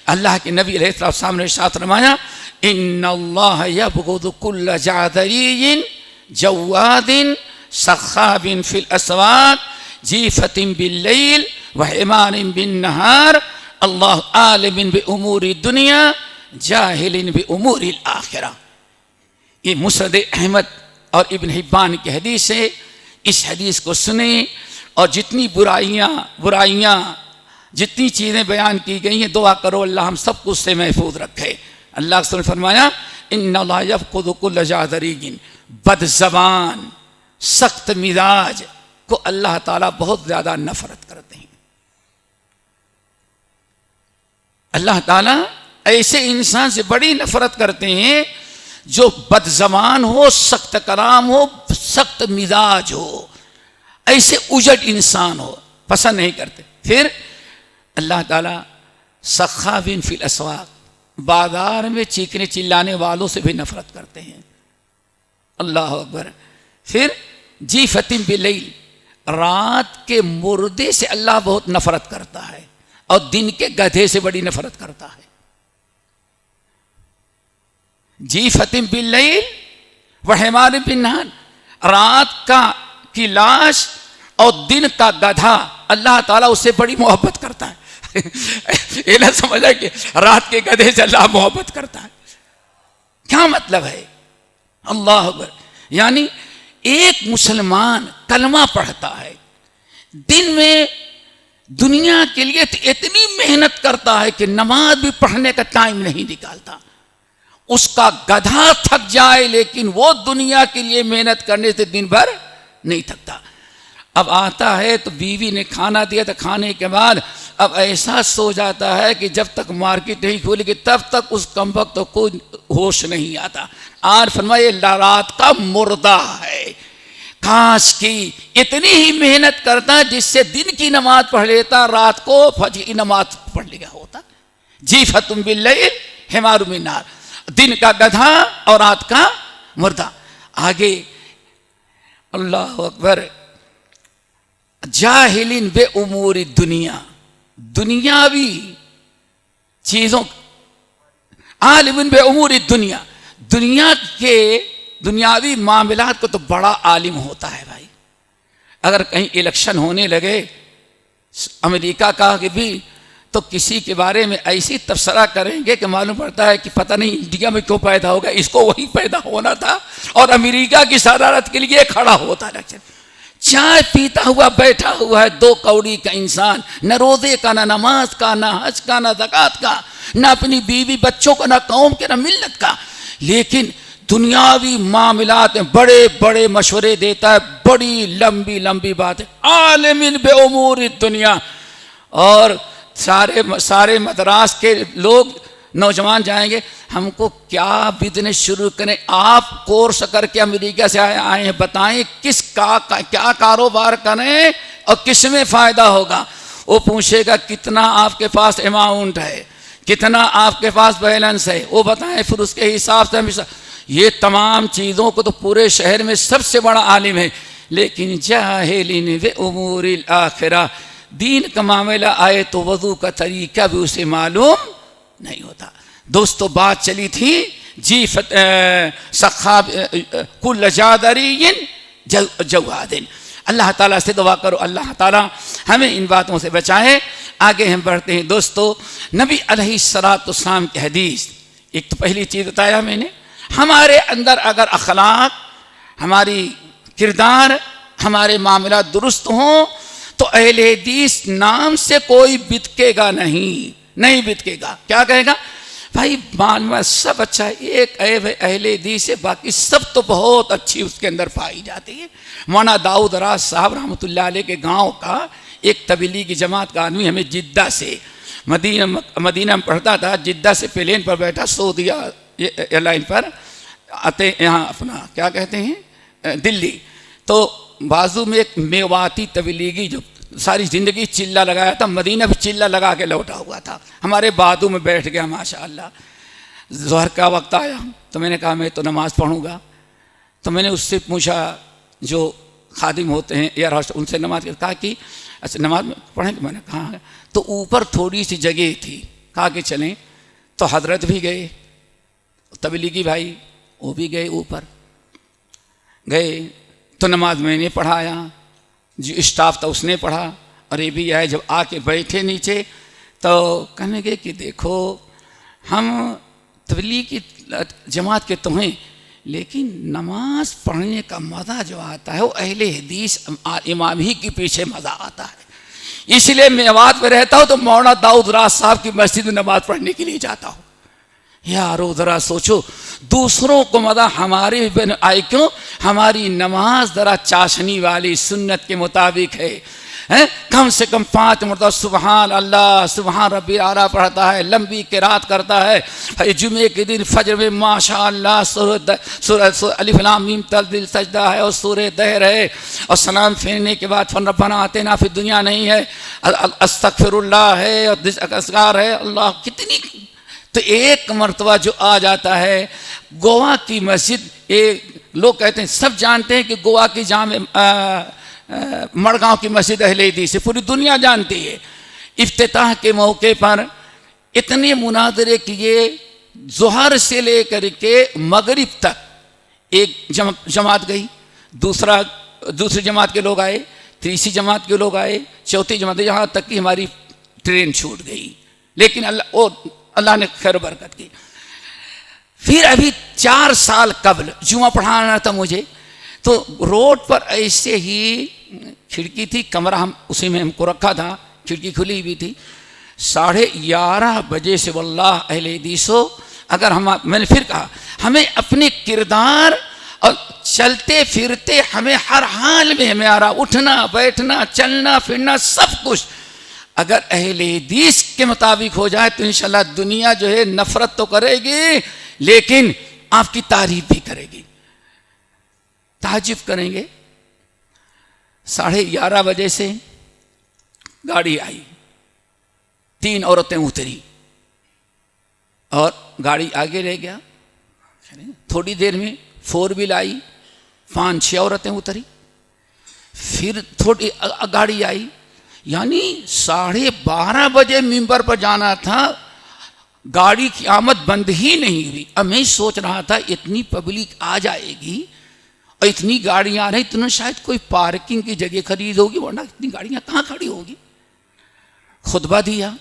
अल्लाह के नबी अलैहिस्सलाम ने इरशाद फरमाया, इन्नल्लाह यबग़ुदु कुल्ल जादरीन जव्वादिन सख़ाबिन फिल अस्वाक़ जीफतिन बिल्लैल व हिमारिन बिन्नहार अल्लाह आलिमिन बि उमूरि दुनिया जाहिलिन बि उमूरिल आखिरा। ये मुस्नद अहमद और इब्न हिब्बान की हदीस है। इस हदीस को सुने और जितनी बुराइयाँ जितनी चीज़ें बयान की गई हैं, दुआ करो अल्लाह हम सब कुछ से महफूज रखे। अल्लाह ने फरमाया, इन्नल्लाह यबग़ुदु कुल्ल जादरीन, बदज़बान सख्त मिजाज को अल्लाह ताला बहुत ज़्यादा नफरत करते हैं। अल्लाह ताला ऐसे इंसान से बड़ी नफरत करते हैं जो बदज़बान हो, सख्त कलाम हो, सख्त मिजाज हो, ऐसे उजट इंसान हो, पसंद नहीं करते। फिर अल्लाह ताला सख़ाबिन फिल अस्वाक़, बाजार में चीखने चिल्लाने वालों से भी नफरत करते हैं। अल्लाह अकबर। फिर जीफतिन बिलैल, रात के मुर्दे से अल्लाह बहुत नफरत करता है और दिन के गधे से बड़ी नफरत करता है। जीफतिन बिलैल व हिमारिन बिन्नहार, रात का की लाश और दिन का गधा, अल्लाह ताला उससे बड़ी मोहब्बत करता है। ये ना समझा कि रात के गधे से अल्लाह मोहब्बत करता है। क्या मतलब है? अल्लाह अकबर। यानी एक मुसलमान कलमा पढ़ता है, दिन में दुनिया के लिए इतनी मेहनत करता है कि नमाज भी पढ़ने का टाइम नहीं निकालता। उसका गधा थक जाए लेकिन वो दुनिया के लिए मेहनत करने से दिन भर नहीं थकता। अब आता है तो बीवी ने खाना दिया तो खाने के बाद अब ऐसा सो जाता है कि जब तक मार्केट नहीं खुलेगी तब तक उस कमबख्त तो कोई होश नहीं आता। आज फरमाए रात का मुर्दा है। काश की इतनी ही मेहनत करता जिससे दिन की नमाज पढ़ लेता, रात को फजर की नमाज पढ़ लिया होता। जीफतुम बिल्लैल हिमारुम बिन्नहार, दिन का गधा और रात का मुर्दा। आगे अल्लाह अकबर। जाहिलिन बे उमूरी दुनिया, दुनियावी चीजों, आलिमिन बे उमूरी दुनिया, दुनिया के दुनियावी मामलात को तो बड़ा आलिम होता है भाई। अगर कहीं इलेक्शन होने लगे अमेरिका का कि भी, तो किसी के बारे में ऐसी तबसरा करेंगे कि मालूम पड़ता है कि पता नहीं इंडिया में क्यों पैदा होगा, इसको वहीं पैदा होना था और अमेरिका की सदारत के लिए खड़ा होता इलेक्शन। चाय पीता हुआ बैठा हुआ है 2 कौड़ी का इंसान, न रोजे का, न नमाज का, न हज का, न ज़कात का, न अपनी बीवी बच्चों का, न कौम के, न मिल्लत का, लेकिन दुनियावी मामलात में बड़े बड़े मशवरे देता है, बड़ी लंबी लंबी बातें, आलिमिन बेउमूर दुनिया। और सारे मद्रास के लोग नौजवान जाएंगे, हमको क्या बिजनेस शुरू करें, आप कोर्स करके अमेरिका से आए हैं, बताएं क्या कारोबार करें और किस में फ़ायदा होगा। वो पूछेगा कितना आपके पास अमाउंट है, कितना आपके पास बैलेंस है, वो बताएं, फिर उसके हिसाब से हम ये तमाम चीज़ों को तो पूरे शहर में सबसे बड़ा आलिम है, लेकिन जाहिलिन व उमूरिल आखिरा, दीन का मामला आए तो वज़ू का तरीका भी उसे मालूम नहीं होता। दोस्तों बात चली थी जी सखाब कुल जादरीन जवादिन। अल्लाह ताला से दुआ करो अल्लाह ताला हमें इन बातों से बचाए। आगे हम बढ़ते हैं दोस्तों, नबी अलैहिस्सलाम की हदीस। एक तो पहली चीज़ बताया मैंने, हमारे अंदर अगर अखलाक, हमारी किरदार, हमारे मामला दुरुस्त हों तो अहले हदीस नाम से कोई बितकेगा नहीं बितकेगा। क्या कहेगा, भाई मानवा सब अच्छा है, एक ऐब है अहले हदीस से, बाकी सब तो बहुत अच्छी उसके अंदर पाई जाती है। मौलाना दाऊद राज साहब रहमतुल्लाह अलैह के गांव का एक तबलीगी जमात का आदमी हमें जिद्दा से, मदीना में पढ़ता था, जिद्दा से प्लेन पर बैठा, सऊदीया एयरलाइन पर आते यहाँ अपना क्या कहते हैं दिल्ली, तो बाजू में एक मेवाती तबलीगी जो सारी ज़िंदगी चिल्ला लगाया था, मदीना भी चिल्ला लगा के लौटा हुआ था, हमारे बाजू में बैठ गया माशाअल्लाह। ज़ोहर का वक्त आया तो मैंने कहा मैं तो नमाज़ पढ़ूँगा, तो मैंने उससे पूछा जो खादिम होते हैं एयर होस्टेस, उनसे नमाज कहा कि अच्छा नमाज पढ़ेंगे, मैंने कहा तो ऊपर थोड़ी सी जगह थी, कहा कि चलें, तो हजरत भी गए, तबलीगी भाई वो भी गए, ऊपर गए तो नमाज मैंने पढ़ाया, जो स्टाफ था उसने पढ़ा, और ये भी आए, जब आके बैठे नीचे तो कहने लगे कि देखो हम तबलीगी जमात के तो हैं, लेकिन नमाज पढ़ने का मज़ा जो आता है वो अहले हदीस इमाम ही के पीछे मज़ा आता है। इसलिए मैं मेवात में रहता हूँ तो मौलाना दाऊद राज साहब की मस्जिद में नमाज पढ़ने के लिए जाता हूँ। यारो ज़रा सोचो, दूसरों को मज़ा हमारे बन आए क्यों, हमारी नमाज ज़रा चाशनी वाली सुन्नत के मुताबिक है, कम से कम 5 मरतबा सुबहान अल्लाह सुबहान रब्बी आला पढ़ता है, लंबी किरात करता है। जुमे के दिन फजर में माशाअल्लाह सूरह अलिफ लाम मीम तल सजदा है और सूरह दहर है, और सलाम फेरने के बाद फन रब्बना आतिना फिद दुनिया नहीं है, अस्तगफिरुल्लाह है और असगार है, अल्लाह कितनी। तो एक मरतबा जो आ जाता है गोवा की मस्जिद, एक लोग कहते हैं सब जानते हैं कि गोवा की मड़गांव की मस्जिद अहले हदीस से पूरी दुनिया जानती है। इफ्तिताह के मौके पर इतने मुनाजरे किए, ज़ोहर से लेकर के मगरिब तक एक जमात गई, दूसरी जमात के लोग आए, तीसरी जमात के लोग आए, चौथी जमात, यहाँ तक कि हमारी ट्रेन छूट गई, लेकिन अल्लाह ने खैर बरकत की। फिर अभी 4 साल कबल जुमा पढ़ाना था मुझे, तो रोड पर ऐसे ही खिड़की थी, कमरा हम उसी में हमको रखा था, खिड़की खुली हुई थी, 11:30 बजे से वल्लाह अहले हदीसो, अगर मैंने फिर कहा हमें अपने किरदार और चलते फिरते हमें हर हाल में हमारा उठना बैठना चलना फिरना सब कुछ अगर अहले हदीस के मुताबिक हो जाए तो इंशाल्लाह दुनिया जो है नफरत तो करेगी लेकिन आपकी तारीफ भी करेगी, ताजुब करेंगे। 11:30 बजे से गाड़ी आई, 3 औरतें उतरी और गाड़ी आगे रह गया। थोड़ी देर में 4 व्हील आई, 5-6 औरतें उतरी, फिर थोड़ी गाड़ी आई, यानी 12:30 बजे मिंबर पर जाना था, गाड़ी की आमद बंद ही नहीं हुई। अब मैं सोच रहा था इतनी पब्लिक आ जाएगी और इतनी गाड़ियां आ रही, तो शायद कोई पार्किंग की जगह खरीद होगी, वरना इतनी गाड़ियां कहाँ खड़ी होगी। खुतबा दिया,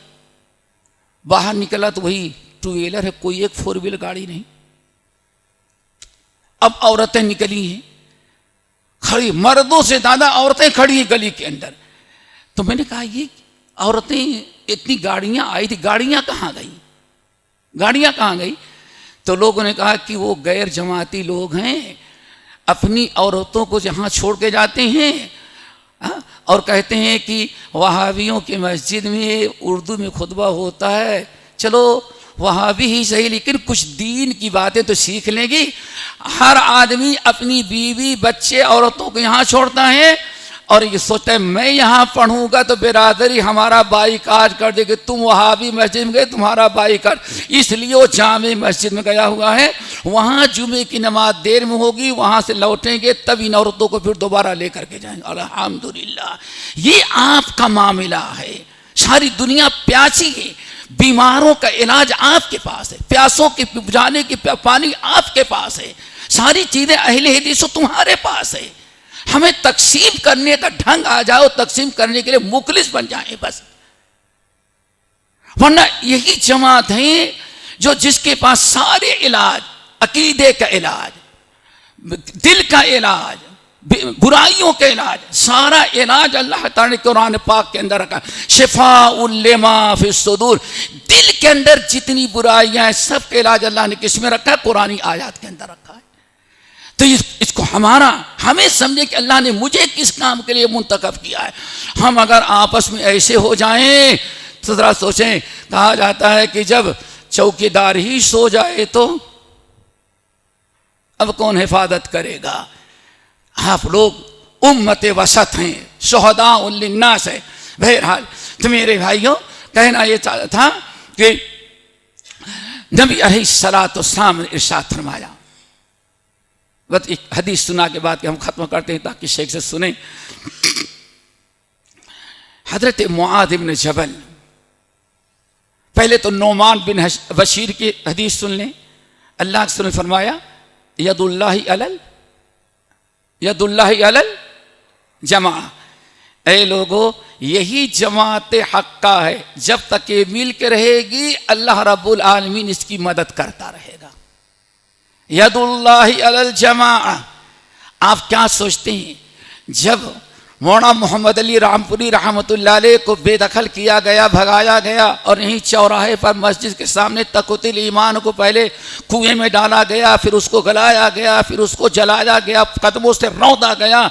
बाहर निकला तो वही 2 व्हीलर है, कोई एक 4 व्हीलर गाड़ी नहीं। अब औरतें निकली हैं, खड़ी, मर्दों से ज़्यादा औरतें खड़ी हैं गली के अंदर। तो मैंने कहा ये औरतें, इतनी गाड़ियां आई थी, गाड़ियां कहाँ गई, गाड़ियां कहाँ गई? तो लोगों ने कहा कि वो गैर जमाती लोग हैं, अपनी औरतों को जहाँ छोड़ के जाते हैं और कहते हैं कि वहाबियों की मस्जिद में उर्दू में खुतबा होता है। चलो वहाबी ही सही, लेकिन कुछ दीन की बातें तो सीख लेंगी। हर आदमी अपनी बीवी बच्चे औरतों को यहाँ छोड़ता है और ये सोचता है मैं यहाँ पढ़ूंगा तो बिरादरी हमारा बाईकाट कर देगी, तुम वहाबी मस्जिद में गए तुम्हारा बाईकाट। इसलिए वो जामे मस्जिद में गया हुआ है, वहाँ जुमे की नमाज देर में होगी, वहाँ से लौटेंगे तब इन औरतों को फिर दोबारा लेकर के जाएंगे। अल्हम्दुलिल्लाह, ये आपका मामला है। सारी दुनिया प्यासी है, बीमारों का इलाज आपके पास है, प्यासों के बुझाने की पानी आपके पास है, सारी चीज़ें अहले हदीस तुम्हारे पास है। हमें तकसीम करने का ढंग आ जाओ, तकसीम करने के लिए मुखलिस बन जाए बस। वरना यही जमात है जो जिसके पास सारे इलाज, अकीदे का इलाज, दिल का इलाज, बुराइयों का इलाज, सारा इलाज अल्लाह ताला ने कुरान पाक के अंदर रखा। शिफाउल लिमा फिस सुदूर, दिल के अंदर जितनी बुराइयां हैं सब का इलाज अल्लाह ने किस में रखा है? कुरानी आयत के अंदर रखा है। तो इसको हमें समझे कि अल्लाह ने मुझे किस काम के लिए मुंतखब किया है। हम अगर आपस में ऐसे हो जाएं तो जरा सोचें, कहा जाता है कि जब चौकीदार ही सो जाए तो अब कौन हिफाजत करेगा? आप लोग उम्मत वसत हैं, शुहदा उल्लिन्नास है। बहरहाल तो मेरे भाइयों, कहना ये था कि नबी अलैहिस्सलाम ने इरशाद फरमाया। बस एक हदीस सुना के बाद हम खत्म करते हैं ताकि शेख से सुने। हजरत मुआद इब्न जबल, पहले तो नौमान बिन बशीर की हदीस सुन लें। अल्लाह ने फरमाया यदुल्लाहि अलल जमा, ऐ लोगो यही जमात हक्का है, जब तक ये मिल के रहेगी अल्लाह रब्बुल आलमीन इसकी मदद करता रहेगा। यदुल्लाहि अलल जमा। आप क्या सोचते हैं, जब मौलाना मोहम्मद अली रामपुरी रहमतुल्लाह अलैह को बेदखल किया गया, भगाया गया और यहीं चौराहे पर मस्जिद के सामने तकुतुल ईमान को पहले कुएं में डाला गया, फिर उसको गलाया गया, फिर उसको जलाया गया, कदमों से रौंदा गया,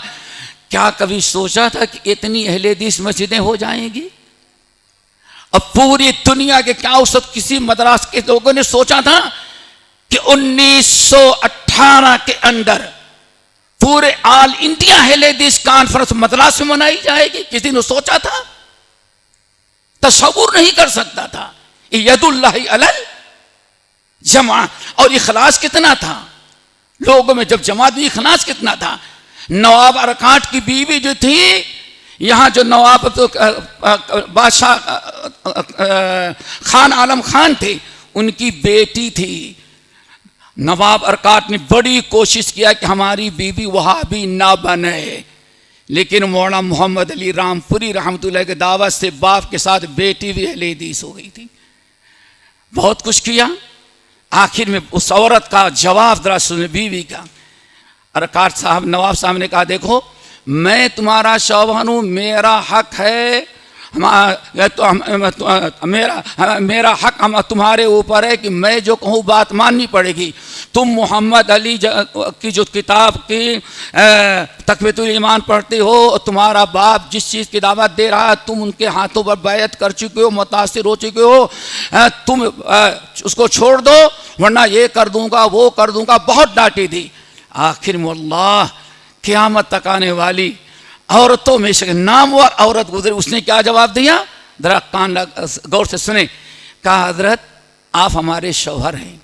क्या कभी सोचा था कि इतनी अहले हदीस मस्जिदें हो जाएंगी? अब पूरी दुनिया के क्या उस वक्त किसी मद्रास के लोगों ने सोचा था कि 1918 के अंदर पूरे ऑल इंडिया अहले हदीस कॉन्फ्रेंस मद्रास में मनाई जाएगी? किसी ने सोचा था? तसव्वुर नहीं कर सकता था। यदुल्लाहि अलल जमा। और इखलास कितना था लोगों में, जब जमात में इखलास कितना था। नवाब अरकाट की बीवी जो थी, यहाँ जो नवाब तो बादशाह खान आलम खान थे, उनकी बेटी थी। नवाब अरकाट ने बड़ी कोशिश किया कि हमारी बीवी वहाबी ना बने, लेकिन मौलाना मोहम्मद अली रामपुरी रहमतुल्लाह के दावत से बाप के साथ बेटी भी अहले हदीस हो गई थी। बहुत कुछ किया, आखिर में उस औरत का जवाब जरा सुने बीवी का। अरकाट साहब, नवाब साहब ने कहा, देखो मैं तुम्हारा शौहर हूँ, मेरा हक है, मेरा हक तुम्हारे ऊपर है कि मैं जो कहूँ बात माननी पड़ेगी। तुम मोहम्मद अली की जो किताब की तकवीतुल ईमान पढ़ते हो, तुम्हारा बाप जिस चीज़ की दावत दे रहा है तुम उनके हाथों पर बैत कर चुके हो, मुतासिर हो चुके हो, तुम उसको छोड़ दो वरना ये कर दूंगा वो कर दूंगा। बहुत डांटी थी। आखिर में अल्लाह क़यामत तक आने वाली औरतों में से नामवर औरत गुजरी, उसने क्या जवाब दिया, जरा कान गौर से सुने। कहा, हजरत आप हमारे शौहर हैं,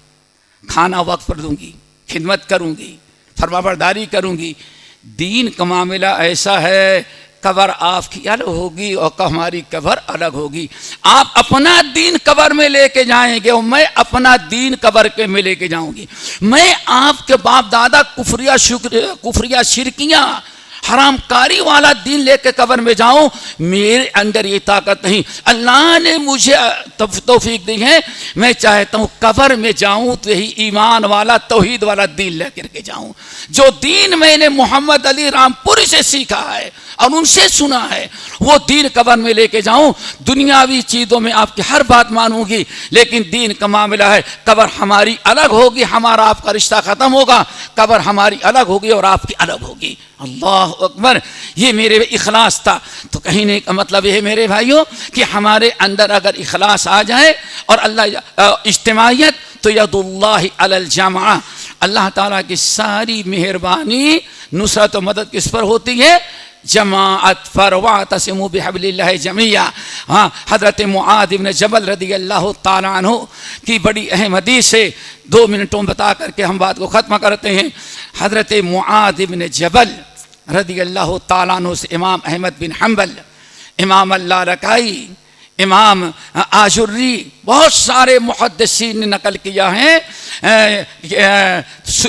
खाना वक्त पर दूंगी, खिदमत करूंगी, फरमाबरदारी करूंगी। दीन का मामला ऐसा है, कबर आपकी अलग होगी और हमारी कबर अलग होगी। आप अपना दीन कबर में लेके जाएंगे और मैं अपना दीन कबर के में लेके जाऊंगी। मैं आपके बाप दादा कुफरिया शिरकियाँ हरामकारी वाला दीन लेके कब्र में जाऊं, मेरे अंदर ये ताकत नहीं। अल्लाह ने मुझे तौफीक दी है, मैं चाहता हूं कब्र में जाऊं तो यही ईमान वाला तौहीद वाला दीन लेकर के जाऊं। जो दीन मैंने मोहम्मद अली रामपुरी से सीखा है और उनसे सुना है, वो दीन कब्र में लेके जाऊं। दुनियावी चीज़ों में आपकी हर बात मानूंगी, लेकिन दीन का मामला है, कब्र हमारी अलग होगी, हमारा आपका रिश्ता ख़त्म होगा, कब्र हमारी अलग होगी और आपकी अलग होगी। अल्लाह अकबर। ये मेरे इखलास था। तो कहने का मतलब यह है मेरे भाइयों कि हमारे अंदर अगर इखलास आ जाए और अल्लाह इज्तिमाइयत, तो यदुल्लाहि अलल जमा, अल्लाह ताला की सारी मेहरबानी नुसरत और मदद किस पर होती है? जमाअत पर। वातसिमू बिहब्लिल्लाहि जमीया। हाँ, हज़रत मुआद इब्न जबल रदियल्लाहु ताला अन्हु की बड़ी अहम हदीस है, 2 मिनटों में बता करके हम बात को ख़त्म करते हैं। हज़रत मुआद इब्न जबल रदियल्लाहु ताला अन्हु से इमाम अहमद बिन हम्बल, इमाम अल्लारकाई, इमाम आजुर्री, बहुत सारे मुहद्दिसीन ने नकल किया है।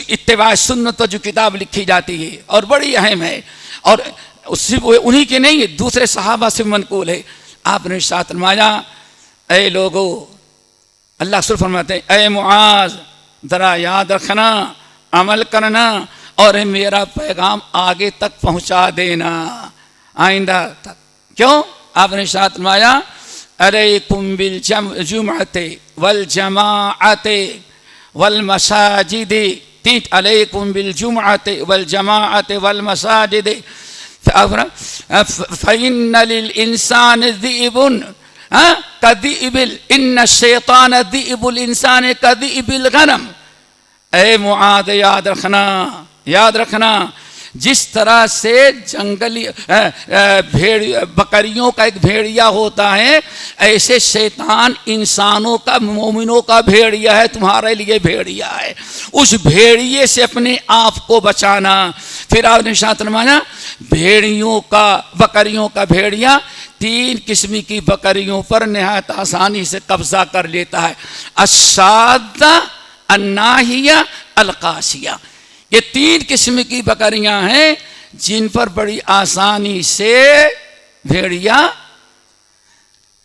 इत्तिबा सुन्नत जो किताब लिखी जाती है और बड़ी अहम है, और उससे उन्हीं के नहीं, दूसरे सहाबा से मनकूल है। आपने साथ फरमाया, ऐ लोगो, अल्लाह सुर फरमाते हैं, ऐ मुआज़ ज़रा याद रखना, अमल करना और मेरा पैगाम आगे तक पहुँचा देना आइंदा तक। क्यों? आपने साथ फरमाया, अलैकुम बिल जुमअते वल जमाअते वल मसाजिदे, अलैकुम बिल जुमअते वल जमाअते वल मसाजिदे फ़इन्न लिल इंसान ज़िइबुन कज़िइबिल इन्न शैतान ज़िइबुल इंसान कज़िइबिल गनम। ऐ मुआद, याद रखना, याद रखना, जिस तरह से जंगली भेड़ बकरियों का एक भेड़िया होता है, ऐसे शैतान इंसानों का, मोमिनों का भेड़िया है, तुम्हारे लिए भेड़िया है। उस भेड़िए से अपने आप को बचाना। फिर आपने साथ फरमाया, भेड़ियों का, बकरियों का भेड़िया 3 किस्म की बकरियों पर निहायत आसानी से कब्जा कर लेता है। अस्सादा, अन्नाहिया, अलकासिया। ये 3 किस्म की बकरियां हैं जिन पर बड़ी आसानी से भेड़िया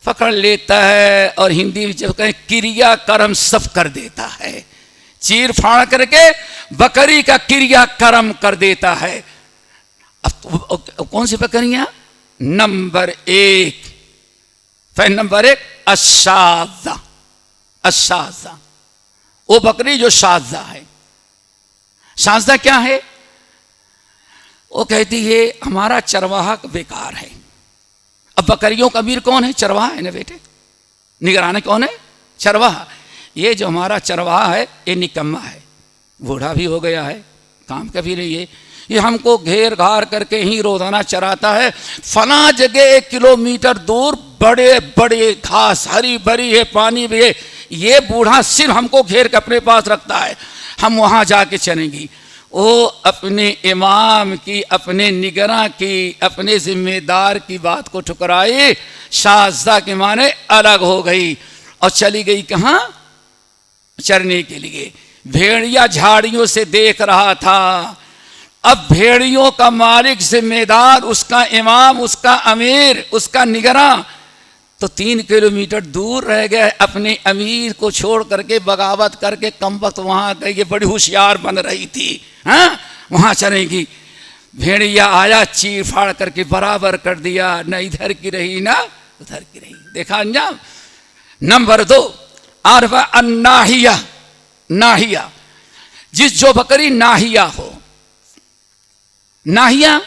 पकड़ लेता है, और हिंदी में जब कहें क्रिया कर्म सब कर देता है, चीर फाड़ करके बकरी का क्रिया कर्म कर देता है। अब कौन सी बकरियां? Number 1, number 1 अशाज़ा। अशाज़ा वो बकरी जो शाज़ा है। शाज़ा क्या है? वो कहती है हमारा चरवाहा बेकार है। अब बकरियों का अमीर कौन है? चरवाहा है ना बेटे, निगरान कौन है? चरवाहा। ये जो हमारा चरवाहा है ये निकम्मा है, बूढ़ा भी हो गया है, काम का भी नहीं है, ये हमको घेर घार करके ही रोजाना चराता है। फला जगह 1 किलोमीटर दूर बड़े बड़े घास हरी भरी है, पानी भी है, ये बूढ़ा सिर्फ हमको घेर के अपने पास रखता है, हम वहाँ जाके चलेंगी। वो अपने इमाम की, अपने निगरां की, अपने जिम्मेदार की बात को ठुकराए, शाज़ा के माने अलग हो गई और चली गई कहाँ? चरने के लिए। भेड़िया झाड़ियों से देख रहा था। अब भेड़ियों का मालिक, जिम्मेदार, उसका इमाम, उसका अमीर, उसका निगरां तो 3 किलोमीटर दूर रह गए। अपने अमीर को छोड़ करके बगावत करके कम वक्त वहाँ गई। ये बड़ी होशियार बन रही थी, हाँ, वहाँ चलेगी। भेड़िया आया, चीर फाड़ करके बराबर कर दिया, न इधर की रही ना उधर की रही। देखा अंजाम। नंबर 2 आरफा अन्नाहिया। नाहिया, जो बकरी नाहिया हो, नाहिया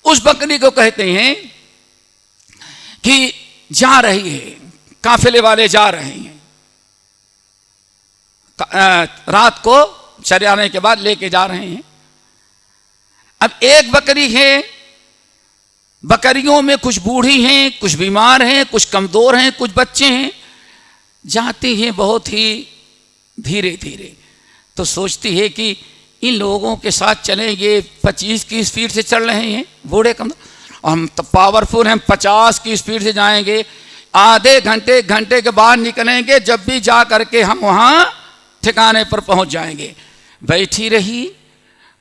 उस बकरी को कहते हैं कि जा रही है, काफिले वाले जा रहे हैं, रात को चराने के बाद लेके जा रहे हैं। अब एक बकरी है, बकरियों में कुछ बूढ़ी हैं, कुछ बीमार हैं, कुछ कमजोर हैं, कुछ बच्चे हैं। जाती हैं बहुत ही धीरे धीरे, तो सोचती है कि इन लोगों के साथ चलेंगे, 25 की स्पीड से चल रहे हैं बूढ़े कमजोर, और हम तो पावरफुल हैं, 50 की स्पीड से जाएंगे, आधे घंटे के बाद निकलेंगे, जब भी जा करके हम वहाँ ठिकाने पर पहुँच जाएंगे। बैठी रही,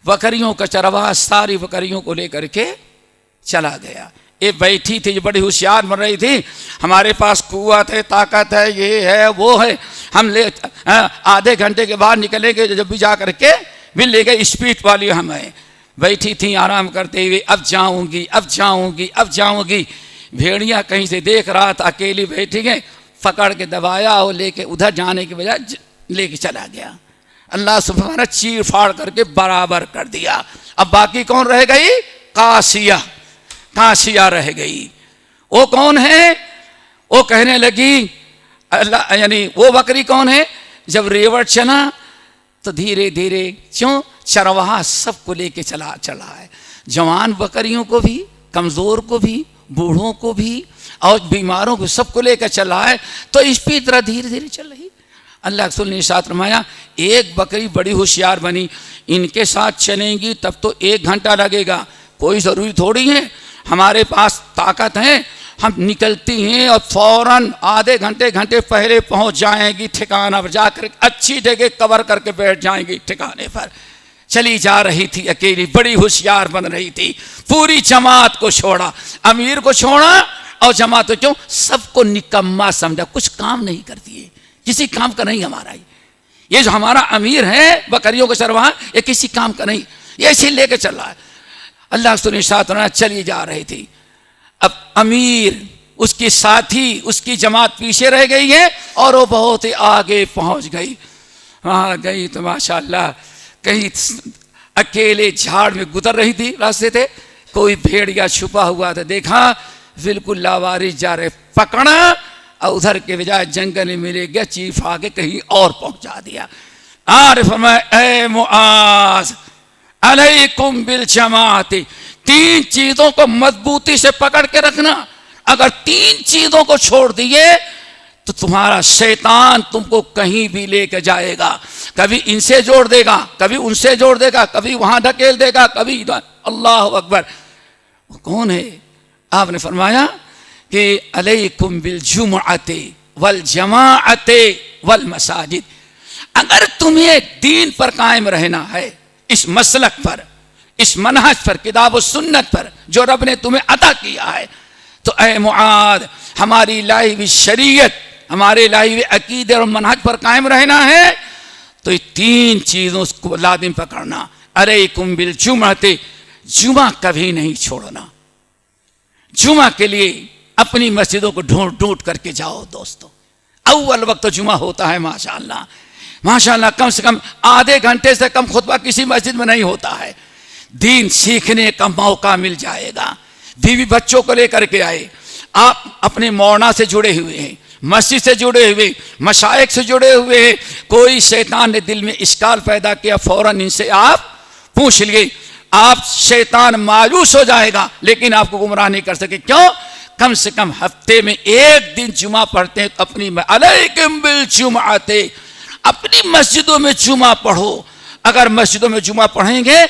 बकरियों का चरवाहा सारी बकरियों को लेकर के चला गया। ये बैठी थी, बड़ी होशियार बन रही थी, हमारे पास कुव्वत है, ताकत है, ये है वो है, हम ले आधे घंटे के बाद निकलेंगे, जब भी जा करके भी ले गए, स्पीड वाली हमें। बैठी थी आराम करते हुए, अब जाऊंगी अब जाऊंगी अब जाऊंगी। भेड़िया कहीं से देख रहा था, अकेली बैठी गए, पकड़ के दबाया और लेके उधर जाने के बजाय लेके चला गया। अल्लाह सुब्हाना चीर फाड़ करके बराबर कर दिया। अब बाकी कौन रह गई? कासिया, कासिया रह गई। वो कौन है? वो कहने लगी अल्लाह, यानी वो बकरी कौन है? जब रेवड़ चला तो धीरे धीरे क्यों चरवाहा सबको लेके चला है, जवान बकरियों को भी, कमजोर को भी, बूढ़ों को भी और बीमारों को सबको लेकर चला है। तो इसी तरह धीरे धीरे चल रही। अल्लाह रसूल ने इरशाद फरमाया, एक बकरी बड़ी होशियार बनी, इनके साथ चलेंगी तब तो 1 घंटा लगेगा, कोई ज़रूरी थोड़ी है, हमारे पास ताकत है, हम निकलती हैं और फौरन आधे घंटे पहले पहुंच जाएंगी ठिकाना पर, जाकर अच्छी जगह कवर करके बैठ जाएंगी ठिकाने पर। चली जा रही थी अकेली, बड़ी होशियार बन रही थी। पूरी जमात को छोड़ा, अमीर को छोड़ा और जमात को क्यों, सबको निकम्मा समझा, कुछ काम नहीं करती है, किसी काम का नहीं हमारा। ये जो हमारा अमीर है बकरियों का चरवाहा, ये किसी काम का नहीं, ये इसी लेके चल रहा है। अल्लाह के साथ चली जा रही थी। अब अमीर, उसके साथी, उसकी जमात पीछे रह गई है और वो बहुत ही आगे पहुंच गई। वहां गई तो माशाअल्लाह कहीं अकेले झाड़ में गुजर रही थी, रास्ते थे, कोई भेड़िया छुपा हुआ था, देखा बिल्कुल लावारिस जा रहे, पकड़ा और उधर के बजाय जंगल में मिले गया, चीफ आगे कहीं और पहुंचा दिया। आर फरमाया, ए मुआज अलैकुम बिल जमाअती, 3 चीजों को मजबूती से पकड़ के रखना, अगर 3 चीजों को छोड़ दिए तो तुम्हारा शैतान तुमको कहीं भी लेकर जाएगा, कभी इनसे जोड़ देगा, कभी उनसे जोड़ देगा, कभी वहां ढकेल देगा, कभी इधर। अल्लाह अकबर। वो कौन है? आपने फरमाया कि अलैकुम बिल जुमअते वल जमाअते वल मसाजिद, अगर तुम्हें दीन पर कायम रहना है, इस मसलक पर, इस मनहज पर, किताब और सुन्नत पर जो रब ने तुम्हें अता किया है, तो ऐ मुआद, हमारी लाई हुई शरीयत, हमारे लाई हुई अकीदे और मनहज पर कायम रहना है, तो ये 3 चीजों को लाजिम पकड़ना। अलैकुम बिल जुमअते, जुमा कभी नहीं छोड़ना। जुमा के लिए अपनी मस्जिदों को ढूंढ ढूंढ करके जाओ दोस्तों। अव्वल वक्त तो जुमा होता है माशाअल्लाह, माशाअल्लाह, कम से कम आधे घंटे से कम खुतबा किसी मस्जिद में नहीं होता है। दीन सीखने का मौका मिल जाएगा। बीवी बच्चों को लेकर के आए, आप अपने मौना से जुड़े हुए हैं, मस्जिद से जुड़े हुए, मशाइख से जुड़े हुए हैं, कोई शैतान ने दिल में इश्काल पैदा किया, फौरन इनसे आप पूछ लिए, आप शैतान मायूस हो जाएगा लेकिन आपको गुमराह नहीं कर सके। क्यों? कम से कम हफ्ते में 1 दिन जुमा पढ़ते हैं, तो अपनी अलैकुम बिल जुमअते, अपनी मस्जिदों में जुमा पढ़ो। अगर मस्जिदों में जुमा पढ़ेंगे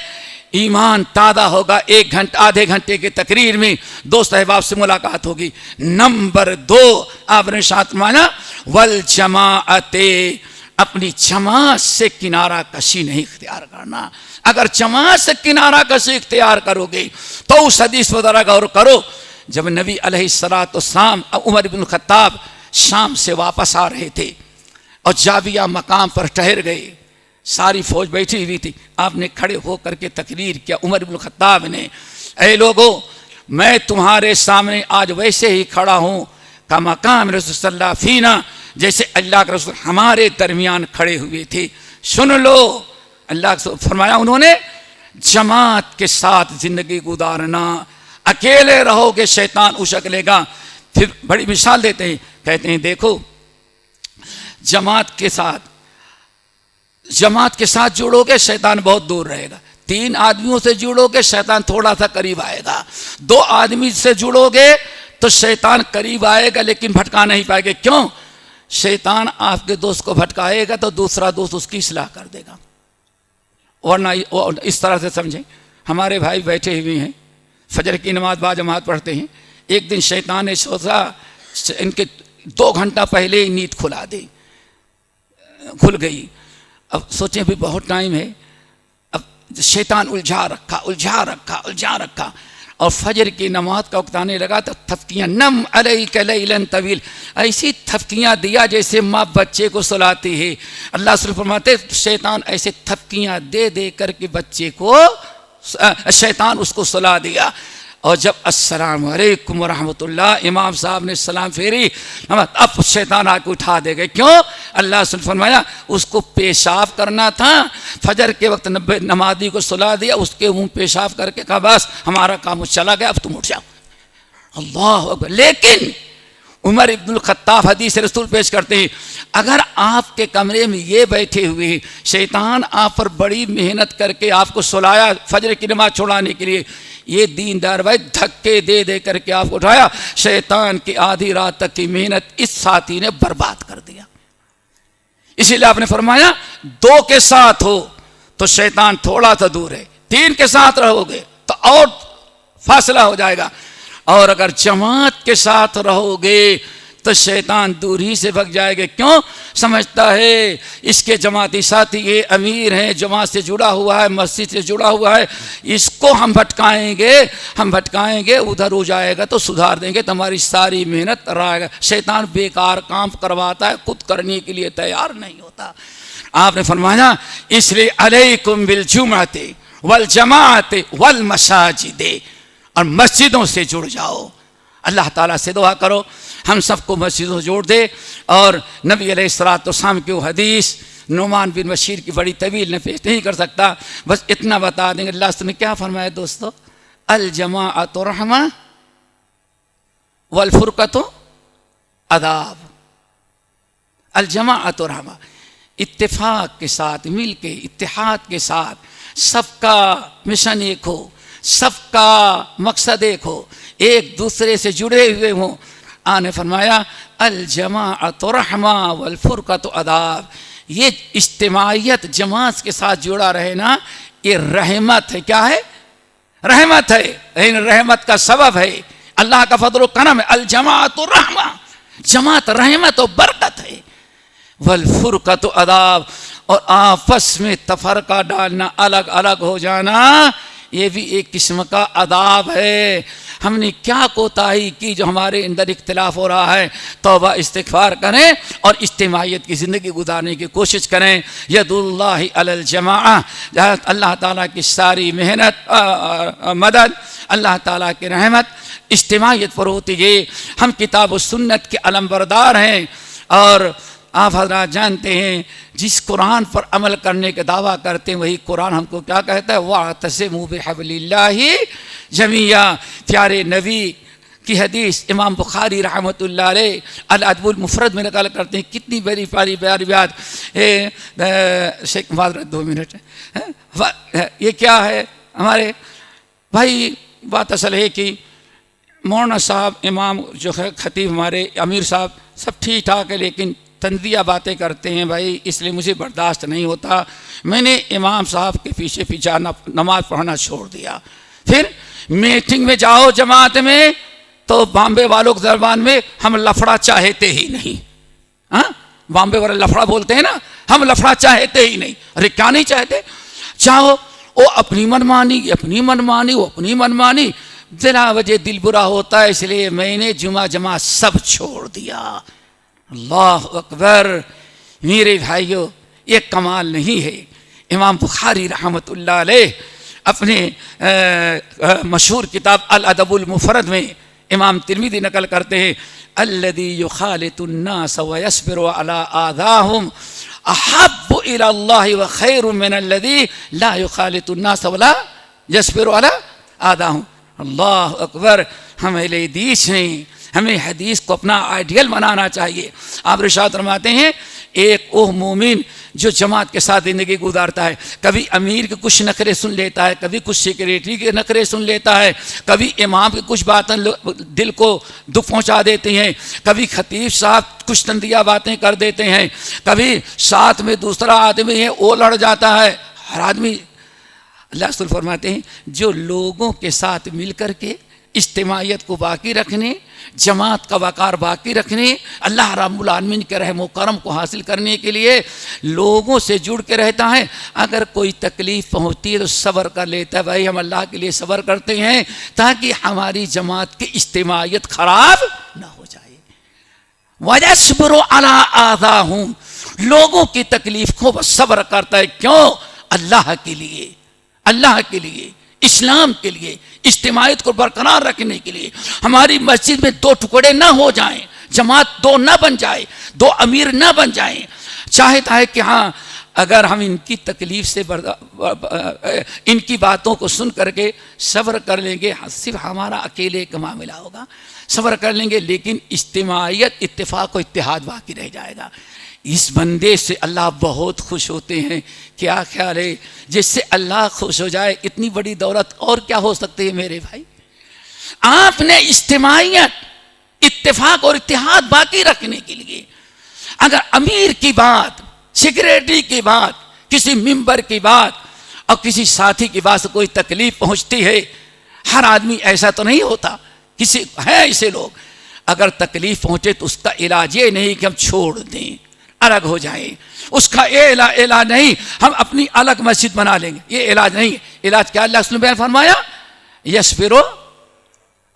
ईमान ताज़ा होगा। 1 घंटा आधे घंटे की तकरीर में दोस्त अहबाब से मुलाकात होगी। नंबर 2 आपने साथ माना वल जमाअते, अपनी जमात से किनारा कशी नहीं इख्तियार करना। अगर जमात से किनारा कशी इख्तियार करोगे तो उस हदीस पर जरा गौर करो, जब नबी अलैहिस्सलाम उमर इब्न खत्ताब शाम से वापस आ रहे थे और जाविया मकाम पर ठहर गए, सारी फौज बैठी हुई थी, आपने खड़े होकर के तकरीर किया। उमर इब्न खत्ताब ने, ऐ लोगों, मैं तुम्हारे सामने आज वैसे ही खड़ा हूं का मकाम रसूल सल्लल्लाहु अलैहि फीना, जैसे अल्लाह के रसूल हमारे दरमियान खड़े हुए थे। सुन लो, अल्लाह फरमाया उन्होंने, जमात के साथ जिंदगी गुजारना, अकेले रहोगे शैतान उछक लेगा। फिर बड़ी मिसाल देते हैं, कहते हैं देखो, जमात के साथ जुड़ोगे शैतान बहुत दूर रहेगा। 3 आदमियों से जुड़ोगे शैतान थोड़ा सा करीब आएगा। 2 आदमी से जुड़ोगे तो शैतान करीब आएगा लेकिन भटका नहीं पाएगा। क्यों? शैतान आपके दोस्त को भटकाएगा तो दूसरा दोस्त उसकी इस्लाह कर देगा। वरना इस तरह से समझें, हमारे भाई बैठे हुए हैं, फजर की नमाज बाजमात पढ़ते हैं। एक दिन शैतान ने सोचा इनके 2 घंटा पहले ही नींद खुल गई। अब सोचें भी बहुत टाइम है, अब शैतान उलझा रखा और फजर की नमाज का वक्त आने लगा तो थपकियाँ, नम अलैका लैलन तवील, ऐसी थपकियाँ दिया जैसे माँ बच्चे को सुलाती है। अल्लाह सुब्हानहू फरमाते शैतान ऐसे थपकियाँ दे दे करके बच्चे को शैतान उसको सुला दिया। और जब अस्सलाम वालेकुम रहमतुल्लाह इमाम साहब ने सलाम फेरी, अब शैतान आके उठा देगा। क्यों? अल्लाह ने फरमाया उसको पेशाब करना था, फजर के वक्त नमाजी को सुला दिया, उसके मुंह पेशाब करके कहा बस हमारा काम चला गया, अब तुम उठ जाओ। अल्लाह अकबर। लेकिन उमर इब्नुल खत्ताब हदीस रसूल पेश करते हैं, अगर आपके कमरे में ये बैठे हुए शैतान आप पर बड़ी मेहनत करके आपको सुलाया फजर की नमाज छुड़ाने के लिए, ये दीनदार भाई धक्के दे दे करके आपको उठाया, शैतान की आधी रात तक की मेहनत इस साथी ने बर्बाद कर दिया। इसीलिए आपने फरमाया 2 के साथ हो तो शैतान थोड़ा सा दूर है, 3 के साथ रहोगे तो और फासला हो जाएगा, और अगर जमात के साथ रहोगे तो शैतान दूर ही से भग जाएगा। क्यों? समझता है इसके जमाती साथी ये अमीर हैं, जमात से जुड़ा हुआ है, मस्जिद से जुड़ा हुआ है, इसको हम भटकाएंगे उधर हो जाएगा तो सुधार देंगे, तुम्हारी सारी मेहनत रहेगा। शैतान बेकार काम करवाता है, खुद करने के लिए तैयार नहीं होता। आपने फरमाया इसलिए अलैकुम बिल जुमाते वल जमाते वल मसाजिदे, और मस्जिदों से जुड़ जाओ। अल्लाह ताला से दुआ करो हम सबको मस्जिदों से जोड़ दे। और नबी अलैहिस्सलाम की हदीस नुमान बिन बशीर की बड़ी तवील ने पेश नहीं कर सकता, बस इतना बता देंगे। अल्लाह ने क्या फरमाया दोस्तों, अल जमाअतु रहमा वल फुरकतु अदाब। अल जमाअतु रहमा, इत्तेफाक के साथ, मिल के इत्तेहाद के साथ, सबका मिशन एक हो, सबका मकसद एक हो, एक दूसरे से जुड़े हुए हों। आने फरमाया अल जमाअतु रहमा वल फुरकतु अदाब, ये इज्तिमाइयत जमात के साथ जुड़ा रहे ना, ये रहमत है। क्या है? रहमत है, लेकिन रहमत का सबब है अल्लाह का फजल करम है। अल जमाअतु रहमा, जमात रहमत और बरकत है। वल फुरकतु अदाब, और आपस में तफरका डालना, अलग अलग हो जाना, ये भी एक किस्म का अदाब है। हमने क्या कोताही की जो हमारे अंदर इख्तिलाफ हो रहा है? तौबा इस्तिग़फ़ार करें और इज्तिमाइयत की ज़िंदगी गुजारने की कोशिश करें। यदुल्लाहि अलल जमाअ, अल्लाह ताला की सारी मेहनत मदद, अल्लाह ताला की रहमत इज्तिमाइयत पर होती है। हम किताब व सुन्नत के अलमबरदार हैं, और आप हज़रात जानते हैं जिस कुरान पर अमल करने का दावा करते हैं वही कुरान हमको क्या कहता है, वातसिमू बिहब्लिल्लाहि जमीया। प्यारे नबी की हदीस इमाम बुखारी रहमतुल्लाह अलैह अल अदबुल मुफरद में नकल करते हैं। कितनी बड़ी प्यारी प्यारी बात। शेख माजरत 2 मिनट ये क्या है हमारे भाई, बात असल है कि मौलाना साहब इमाम जो है खतीब हमारे अमीर साहब सब ठीक ठाक है, लेकिन तंजिया बातें करते हैं भाई, इसलिए मुझे बर्दाश्त नहीं होता। मैंने इमाम साहब के पीछे पीछे नमाज पढ़ना छोड़ दिया। फिर मीटिंग में जाओ जमात में तो बॉम्बे वालों के दरबार में हम लफड़ा चाहते ही नहीं। हाँ, बॉम्बे वाले लफड़ा बोलते हैं ना, हम लफड़ा चाहते ही नहीं। अरे क्या नहीं चाहते? चाहो वो अपनी मनमानी, अपनी मनमानी, वो अपनी मनमानी, बिला वजह दिल बुरा होता है, इसलिए मैंने जुमा जमा सब छोड़ दिया। अल्लाह अकबर। मेरे भाइयों, ये कमाल नहीं है? इमाम बुखारी रहमतुल्लाह अलैह अपने मशहूर किताब अल अदबुल मुफरद में इमाम तिर्मिज़ी नकल करते हैं, अल्लज़ी युखालितुन्नास व यस्बिरु अला आज़ाहुम अहब्बु इलल्लाहि व खैरु मिनल्लज़ी ला युखालितुन्नास व ला यस्बिरु अला आज़ाहुम। अल्लाह अकबर। हम अहले हदीस हैं, हमें हदीस को अपना आइडियल बनाना चाहिए। आप इरशाद फरमाते हैं एक ओह मोमिन जो जमात के साथ ज़िंदगी गुजारता है, कभी अमीर के कुछ नखरे सुन लेता है, कभी कुछ सेक्रेटरी के नखरे सुन लेता है, कभी इमाम की कुछ बातें दिल को दुख पहुंचा देती हैं, कभी खतीब साहब कुछ तंदिया बातें कर देते हैं, कभी साथ में दूसरा आदमी है वो लड़ जाता है। हर आदमी, अल्लाह रसूल फरमाते हैं जो लोगों के साथ मिल कर के इज्तिमाइयत को बाकी रखने, जमात का वक़ार बाकी रखने, अल्लाह रब्बुल आलमीन के रहम व करम को हासिल करने के लिए लोगों से जुड़ के रहता है। अगर कोई तकलीफ़ पहुँचती है तो सब्र कर लेता है, भाई हम अल्लाह के लिए सब्र करते हैं ताकि हमारी जमात की इज्तिमाइयत ख़राब ना हो जाए। वयस्बिरु अला आज़ाहुम, लोगों की तकलीफ़ को वह सब्र करता है, क्यों? अल्लाह के लिए, अल्लाह के लिए, इस्लाम के लिए, इज्तिमाइयत को बरकरार रखने के लिए। हमारी मस्जिद में दो टुकड़े ना हो जाएं, जमात दो ना बन जाए, दो अमीर ना बन जाएं। चाहता है कि हाँ, अगर हम इनकी तकलीफ़ से इनकी बातों को सुन करके सब्र कर लेंगे, सिर्फ हमारा अकेले का मामला होगा, सब्र कर लेंगे, लेकिन इज्तिमाइयत, इत्तेफाक व इत्तेहाद बाकी रह जाएगा। इस बंदे से अल्लाह बहुत खुश होते हैं। क्या ख्याल है, जिससे अल्लाह खुश हो जाए, इतनी बड़ी दौलत और क्या हो सकती है मेरे भाई? आपने इज्तिमाइयत, इत्तेफाक और इत्तेहाद बाकी रखने के लिए अगर अमीर की बात, सेक्रेटरी की बात, किसी मिंबर की बात और किसी साथी की बात से कोई तकलीफ पहुंचती है, हर आदमी ऐसा तो नहीं होता, किसी है ऐसे लोग, अगर तकलीफ पहुंचे तो उसका इलाज ये नहीं कि हम छोड़ दें, अलग हो जाए, उसका ये इलाज नहीं हम अपनी अलग मस्जिद बना लेंगे, ये इलाज नहीं। इलाज क्या अल्लाह ने बयान फरमाया? यस्बिरु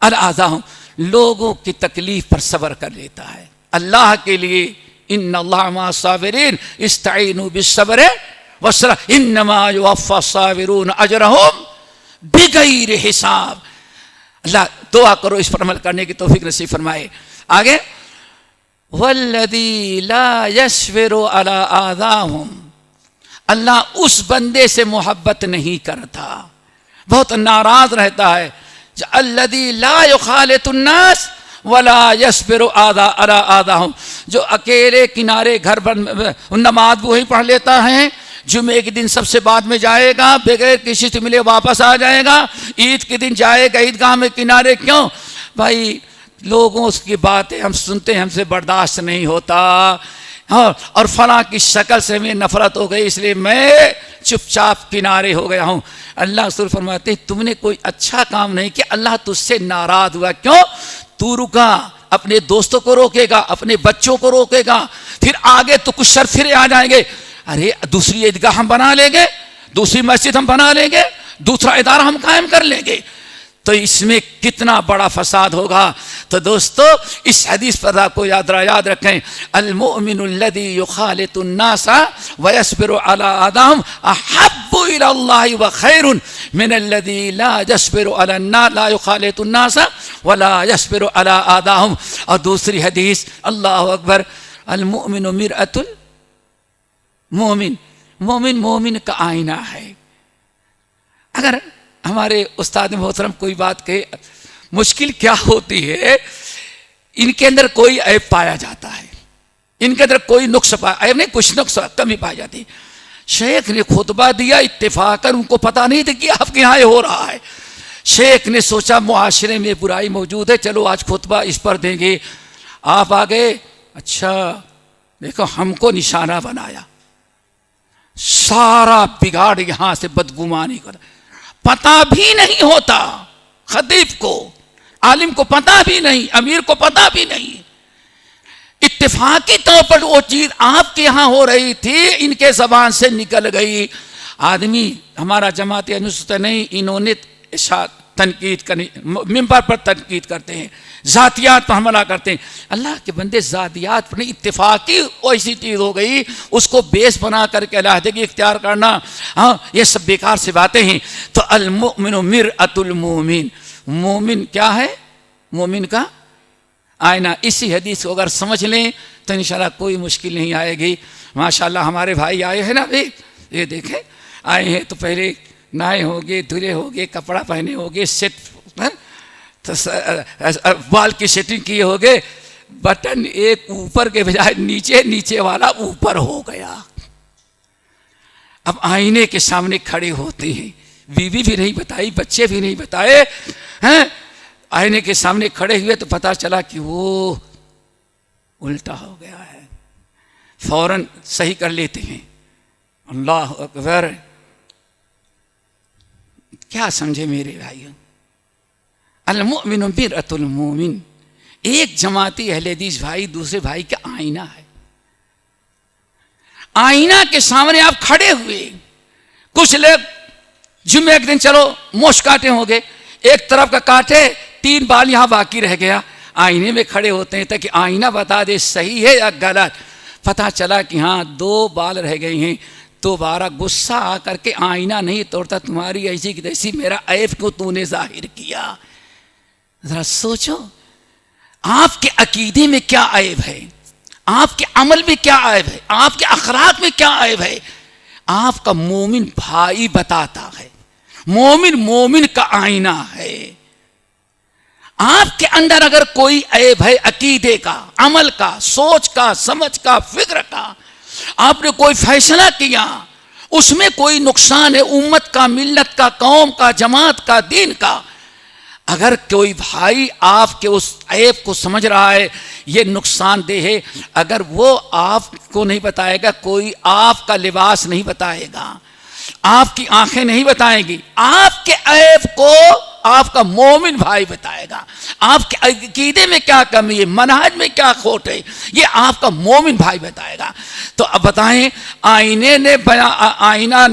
अला आज़ाहुम, लोगों की तकलीफ पर सब्र कर लेता है अल्लाह के लिए। इन्नल्लाह मअस साबिरीन इस्तईनु बिस्सब्रि वस्सलाह इन्नमा युवफ़्फ़ा साबिरून अजरहुम बिगैर हिसाब। अल्लाह दुआ करो इस पर अमल करने की तौफीक नसीब फरमाए। आगे, वल्लज़ी ला यस्बिरु अला आज़ाहुम, अल्लाह उस बंदे से मोहब्बत नहीं करता, बहुत नाराज रहता है। अल्लज़ी ला युखालितुन नास वला यस्बिरु अला आज़ाहुम, जो अकेले किनारे घर पर नमाज वही पढ़ लेता है, जुमे के दिन सबसे बाद में जाएगा, बगैर किसी से मिले वापस आ जाएगा, ईद के दिन जाएगा ईदगाह में किनारे, क्यों भाई? लोगों उसकी बातें हम सुनते हैं, हमसे बर्दाश्त नहीं होता, हाँ, और फलां की शक्ल से हमें नफरत हो गई, इसलिए मैं चुपचाप किनारे हो गया हूँ। अल्लाह रसूल फरमाते हैं, तुमने कोई अच्छा काम नहीं किया, अल्लाह तुझसे नाराज हुआ, क्यों? तू रुका, अपने दोस्तों को रोकेगा, अपने बच्चों को रोकेगा, फिर आगे तो कुछ शर्त फिर आ जाएंगे, अरे दूसरी ईदगाह हम बना लेंगे, दूसरी मस्जिद हम बना लेंगे, दूसरा इदारा हम कायम कर लेंगे, तो इसमें कितना बड़ा फसाद होगा। तो दोस्तों, इस हदीस पर आपको याद रखें, अल मुमिनुल्लज़ी युखालितुन नासा व यस्बिरु अला आज़ाहुम अहब्बु इलल्लाहि व खैरुन मिनल्लज़ी ला यस्बिरु अला ला युखालितुन नासा व ला यस्बिरु अला आज़ाहुम। और दूसरी हदीस, अल्लाहु अकबर, अल मुमिनु मिरअतुल मोमिन, मोमिन मोमिन का आईना है। अगर हमारे उस्ताद मोहतरम कोई बात कहे, मुश्किल क्या होती है, इनके अंदर कोई ऐब पाया जाता है, इनके अंदर कोई नुक्स ऐब नहीं, कुछ नुक्स कमी पाई जाती है। शेख ने खुतबा दिया इत्तेफाकन, उनको पता नहीं था कि आपके यहाँ हो रहा है। शेख ने सोचा मुआशरे में बुराई मौजूद है, चलो आज खुतबा इस पर देंगे। आप आ गए, अच्छा देखो हमको निशाना बनाया, सारा बिगाड़ यहां से बदगुमानी कर, पता भी नहीं होता खतीब को, आलिम को पता भी नहीं, अमीर को पता भी नहीं, इत्तेफाकी तौर पर वो चीज आपके यहां हो रही थी, इनके जबान से निकल गई। आदमी हमारा जमात अनुसूचित नहीं, इन्होंने तनकीद करनी, मिंबर पर तनकीद करते हैं, जातियात पर हमला करते हैं। अल्लाह के बंदे, जातियात पर नहीं, इत्तेफाकी ऐसी चीज़ हो गई, उसको बेस बना करके अलहदगी इख्तियार करना, हाँ, ये सब बेकार से बातें हैं। तो अल मुमिनु मिरअतुल मोमिन, मोमिन क्या है? मोमिन का आईना। इसी हदीस को अगर समझ लें तो इंशाल्लाह कोई मुश्किल नहीं आएगी। माशाल्लाह हमारे भाई आए हैं ना, भाई ये देखें, आए हैं तो पहले नहाए होंगे, धुले होंगे, कपड़ा पहने होंगे, सेट तो बाल की सेटिंग किए होंगे, बटन एक ऊपर के बजाय नीचे, नीचे वाला ऊपर हो गया। अब आईने के सामने खड़े होते हैं, बीवी भी नहीं बताई, बच्चे भी नहीं बताए हैं, आईने के सामने खड़े हुए तो पता चला कि वो उल्टा हो गया है, फौरन सही कर लेते हैं। अल्लाह अकबर, क्या समझे मेरे भाइयों? अल मुमिनु मिरअतुल मुमिन, एक जमाती अहले हदीस भाई दूसरे भाई का आईना है। आईना के सामने आप खड़े हुए, कुछ लोग जुम्मे एक दिन चलो मोश काटे होंगे, एक तरफ का काटे, 3 बाल यहां बाकी रह गया, आईने में खड़े होते हैं ताकि आईना बता दे सही है या गलत। पता चला कि हाँ 2 बाल रह गए हैं, दोबारा गुस्सा आकर के आईना नहीं तोड़ता, तुम्हारी ऐसी की तैसी मेरा ऐब को तूने जाहिर किया। जरा सोचो आपके अकीदे में क्या ऐब है, आपके अमल में क्या ऐब है, आपके अखलाक में क्या ऐब है। आपका मोमिन भाई बताता है, मोमिन मोमिन का आईना है। आपके अंदर अगर कोई ऐब है अकीदे का, अमल का, सोच का, समझ का, फिक्र का, आपने कोई फैसला किया उसमें कोई नुकसान है उम्मत का, मिल्लत का, कौम का, जमात का, दीन का, अगर कोई भाई आपके उस ऐब को समझ रहा है ये नुकसानदेह है, अगर वो आपको नहीं बताएगा, कोई आपका लिबास नहीं बताएगा, आपकी आंखें नहीं बताएंगी, आपके ऐब को आपका मोमिन भाई बताएगा। आपके अकीदे में क्या कमी है, मनहज में क्या खोट है, ये आपका मोमिन भाई बताएगा। तो अब बताएं, आईना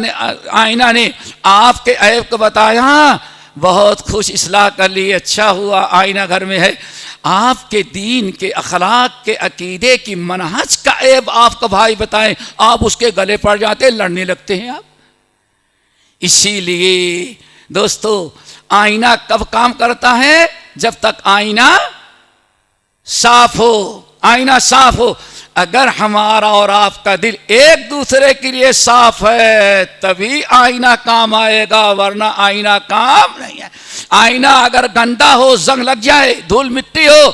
ने आपके ऐब को बताया, बहुत खुश, इस्लाह कर ली, अच्छा हुआ आईना घर में है। आपके दीन के, अखलाक के, अकीदे की, मनहज का ऐब आपका भाई बताएं, आप उसके गले पड़ जाते, लड़ने लगते हैं आप। इसीलिए दोस्तों आईना कब काम करता है, जब तक आईना साफ हो, आईना साफ हो। अगर हमारा और आपका दिल एक दूसरे के लिए साफ है तभी आईना काम आएगा, वरना आईना काम नहीं है। आईना अगर गंदा हो, जंग लग जाए, धूल मिट्टी हो,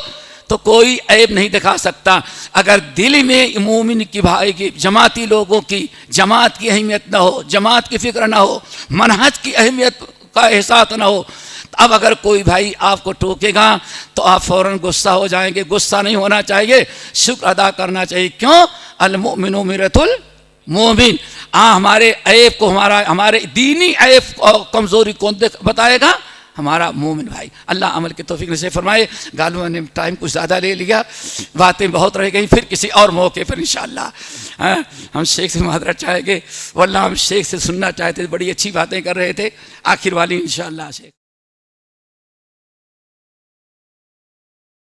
तो कोई ऐब नहीं दिखा सकता। अगर दिल में मोमिन की, भाई की, जमाती लोगों की, जमात की अहमियत ना हो, जमात की फिक्र ना हो, मनहज की अहमियत का एहसास ना हो, अब अगर कोई भाई आपको टोकेगा तो आप फौरन गुस्सा हो जाएंगे। गुस्सा नहीं होना चाहिए, शुक्र अदा करना चाहिए। क्यों? अल मुमिनु मिरअतुल मुमिन। हमारे ऐब को, हमारे दीनी ऐब और कमज़ोरी कौन बताएगा? हमारा मोमिन भाई। अल्लाह अमल की तौफीक नसीब फरमाए। गालू ने टाइम कुछ ज़्यादा ले लिया, बातें बहुत रह गई, फिर किसी और मौके पर इंशाअल्लाह हम शेख से मादरत चाहेंगे, वल्लाह हम शेख से सुनना चाहते थे, बड़ी अच्छी बातें कर रहे थे, आखिर वाली इंशाअल्लाह शेख।